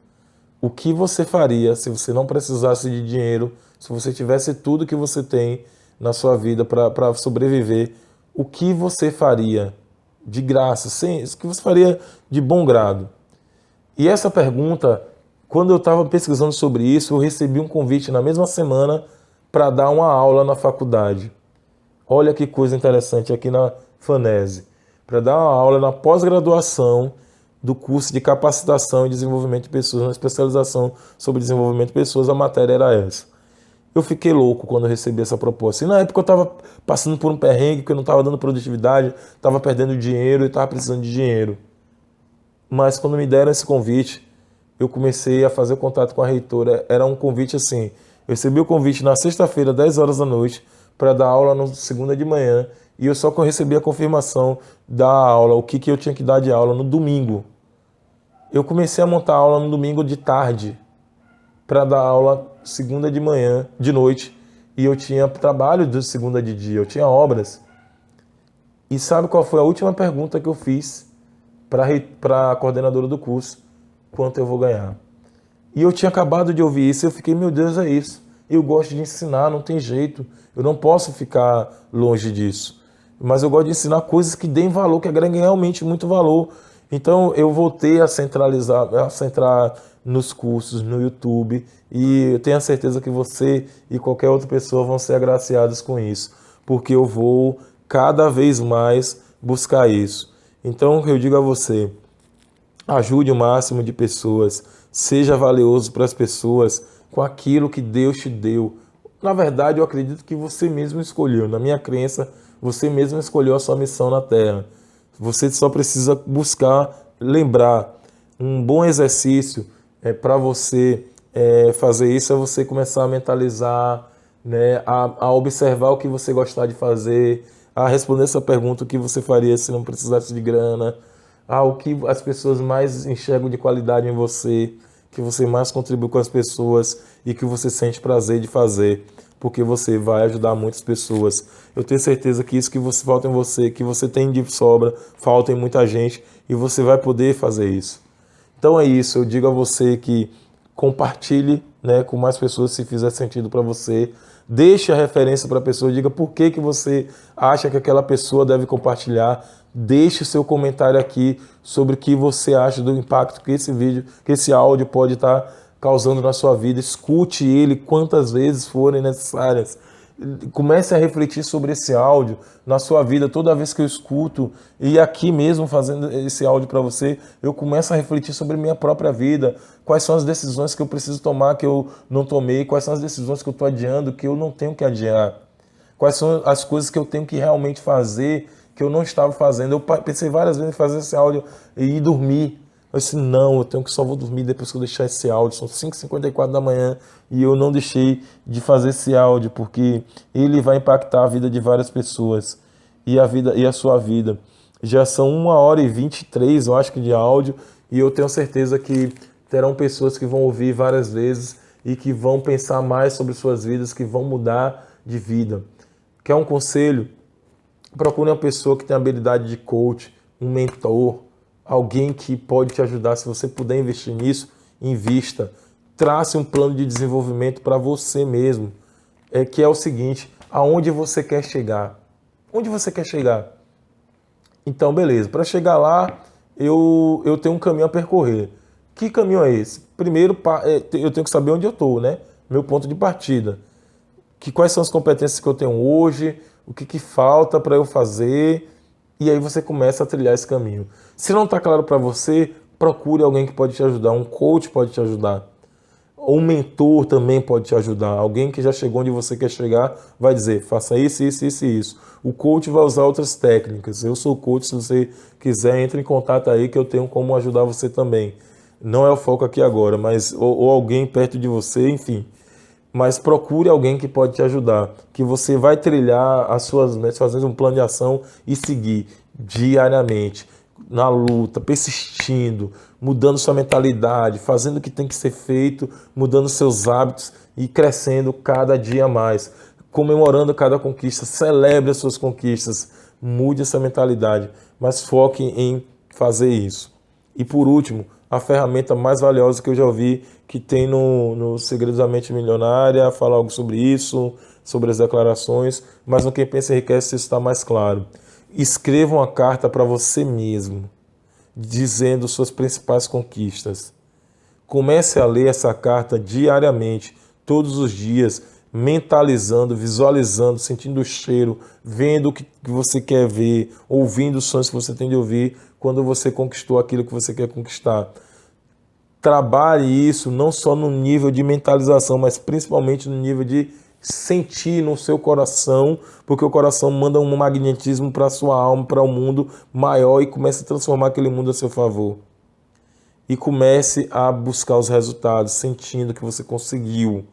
o que você faria se você não precisasse de dinheiro, se você tivesse tudo que você tem na sua vida para sobreviver? O que você faria de graça, o que você faria de bom grado? E essa pergunta, quando eu estava pesquisando sobre isso, eu recebi um convite na mesma semana para dar uma aula na faculdade. Olha que coisa interessante aqui na FANESE. Para dar uma aula na pós-graduação do curso de capacitação e desenvolvimento de pessoas, na especialização sobre desenvolvimento de pessoas, a matéria era essa. Eu fiquei louco quando eu recebi essa proposta. E na época eu estava passando por um perrengue, que eu não estava dando produtividade, estava perdendo dinheiro e estava precisando de dinheiro. Mas quando me deram esse convite, eu comecei a fazer contato com a reitora. Era um convite assim, eu recebi o convite na sexta-feira, 10 horas da noite, para dar aula na segunda de manhã, e eu só recebi a confirmação da aula, o que eu tinha que dar de aula no domingo. Eu comecei a montar aula no domingo de tarde, para dar aula segunda de manhã, de noite, e eu tinha trabalho de segunda de dia, eu tinha obras. E sabe qual foi a última pergunta que eu fiz para a coordenadora do curso? Quanto eu vou ganhar? E eu tinha acabado de ouvir isso e eu fiquei, meu Deus, é isso. Eu gosto de ensinar, não tem jeito. Eu não posso ficar longe disso. Mas eu gosto de ensinar coisas que deem valor, que agreguem realmente muito valor. Então eu voltei a centrar nos cursos, no YouTube, e eu tenho a certeza que você e qualquer outra pessoa vão ser agraciados com isso, porque eu vou cada vez mais buscar isso. Então eu digo a você, ajude o máximo de pessoas, seja valioso para as pessoas com aquilo que Deus te deu. Na verdade, eu acredito que você mesmo escolheu. Na minha crença, você mesmo escolheu a sua missão na Terra. Você só precisa buscar, lembrar. Um bom exercício para você fazer isso é você começar a mentalizar, né, a observar o que você gostar de fazer, a responder essa pergunta: o que você faria se não precisasse de grana, o que as pessoas mais enxergam de qualidade em você, que você mais contribui com as pessoas e que você sente prazer de fazer, porque você vai ajudar muitas pessoas. Eu tenho certeza que isso que você falta em você, que você tem de sobra, falta em muita gente, e você vai poder fazer isso. Então é isso, eu digo a você que compartilhe, né, com mais pessoas se fizer sentido para você. Deixe a referência para a pessoa, diga por que você acha que aquela pessoa deve compartilhar. Deixe seu comentário aqui sobre o que você acha do impacto que esse vídeo, que esse áudio pode estar causando na sua vida. Escute ele quantas vezes forem necessárias. Comece a refletir sobre esse áudio na sua vida. Toda vez que eu escuto, e aqui mesmo fazendo esse áudio para você, eu começo a refletir sobre minha própria vida. Quais são as decisões que eu preciso tomar que eu não tomei? Quais são as decisões que eu estou adiando que eu não tenho que adiar? Quais são as coisas que eu tenho que realmente fazer que eu não estava fazendo? Eu pensei várias vezes em fazer esse áudio e ir dormir. Eu disse, não, eu tenho que só vou dormir depois que eu deixar esse áudio. São 5h54 da manhã e eu não deixei de fazer esse áudio porque ele vai impactar a vida de várias pessoas e a sua vida. Já são 1h23, eu acho que, de áudio, e eu tenho certeza que terão pessoas que vão ouvir várias vezes e que vão pensar mais sobre suas vidas, que vão mudar de vida. Quer um conselho? Procure uma pessoa que tem habilidade de coach, um mentor, alguém que pode te ajudar. Se você puder investir nisso, invista. Trace um plano de desenvolvimento para você mesmo, que é o seguinte: aonde você quer chegar? Onde você quer chegar? Então, beleza. Para chegar lá, eu tenho um caminho a percorrer. Que caminho é esse? Primeiro, eu tenho que saber onde eu estou, né? Meu ponto de partida. Quais são as competências que eu tenho hoje, o que falta para eu fazer, e aí você começa a trilhar esse caminho. Se não está claro para você, procure alguém que pode te ajudar, um coach pode te ajudar, ou um mentor também pode te ajudar, alguém que já chegou onde você quer chegar, vai dizer, faça isso, isso, isso e isso. O coach vai usar outras técnicas. Eu sou coach, se você quiser, entre em contato aí que eu tenho como ajudar você também. Não é o foco aqui agora, mas ou alguém perto de você, enfim. Mas procure alguém que pode te ajudar, que você vai trilhar as suas metas, fazendo um plano de ação e seguir diariamente, na luta, persistindo, mudando sua mentalidade, fazendo o que tem que ser feito, mudando seus hábitos e crescendo cada dia mais, comemorando cada conquista. Celebre as suas conquistas, mude essa mentalidade, mas foque em fazer isso. E por último, a ferramenta mais valiosa que eu já ouvi, que tem no Segredos da Mente Milionária, fala algo sobre isso, sobre as declarações, mas no Quem Pensa Enriquece isso está mais claro. Escreva uma carta para você mesmo, dizendo suas principais conquistas. Comece a ler essa carta diariamente, todos os dias, mentalizando, visualizando, sentindo o cheiro, vendo o que você quer ver, ouvindo os sons que você tem de ouvir quando você conquistou aquilo que você quer conquistar. Trabalhe isso não só no nível de mentalização, mas principalmente no nível de sentir no seu coração, porque o coração manda um magnetismo para a sua alma, para um mundo maior, e comece a transformar aquele mundo a seu favor. E comece a buscar os resultados, sentindo que você conseguiu.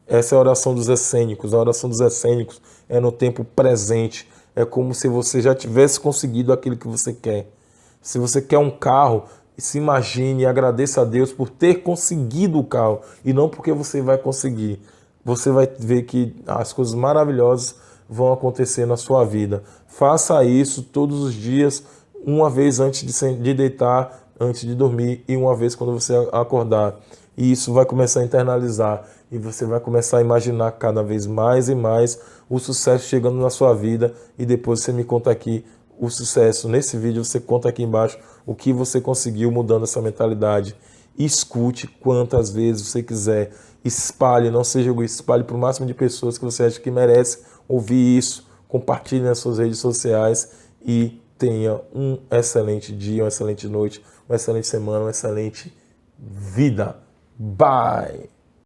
Essa é a oração dos essênicos. A oração dos essênicos é no tempo presente. É como se você já tivesse conseguido aquilo que você quer. Se você quer um carro, se imagine e agradeça a Deus por ter conseguido o carro e não porque você vai conseguir. Você vai ver que as coisas maravilhosas vão acontecer na sua vida. Faça isso todos os dias, uma vez antes de deitar, antes de dormir e uma vez quando você acordar. E isso vai começar a internalizar e você vai começar a imaginar cada vez mais e mais o sucesso chegando na sua vida, e depois você me conta aqui o sucesso. Nesse vídeo você conta aqui embaixo o que você conseguiu mudando essa mentalidade. Escute quantas vezes você quiser. Espalhe, não seja egoísta, espalhe para o máximo de pessoas que você acha que merece ouvir isso. Compartilhe nas suas redes sociais e tenha um excelente dia, uma excelente noite, uma excelente semana, uma excelente vida. Bye!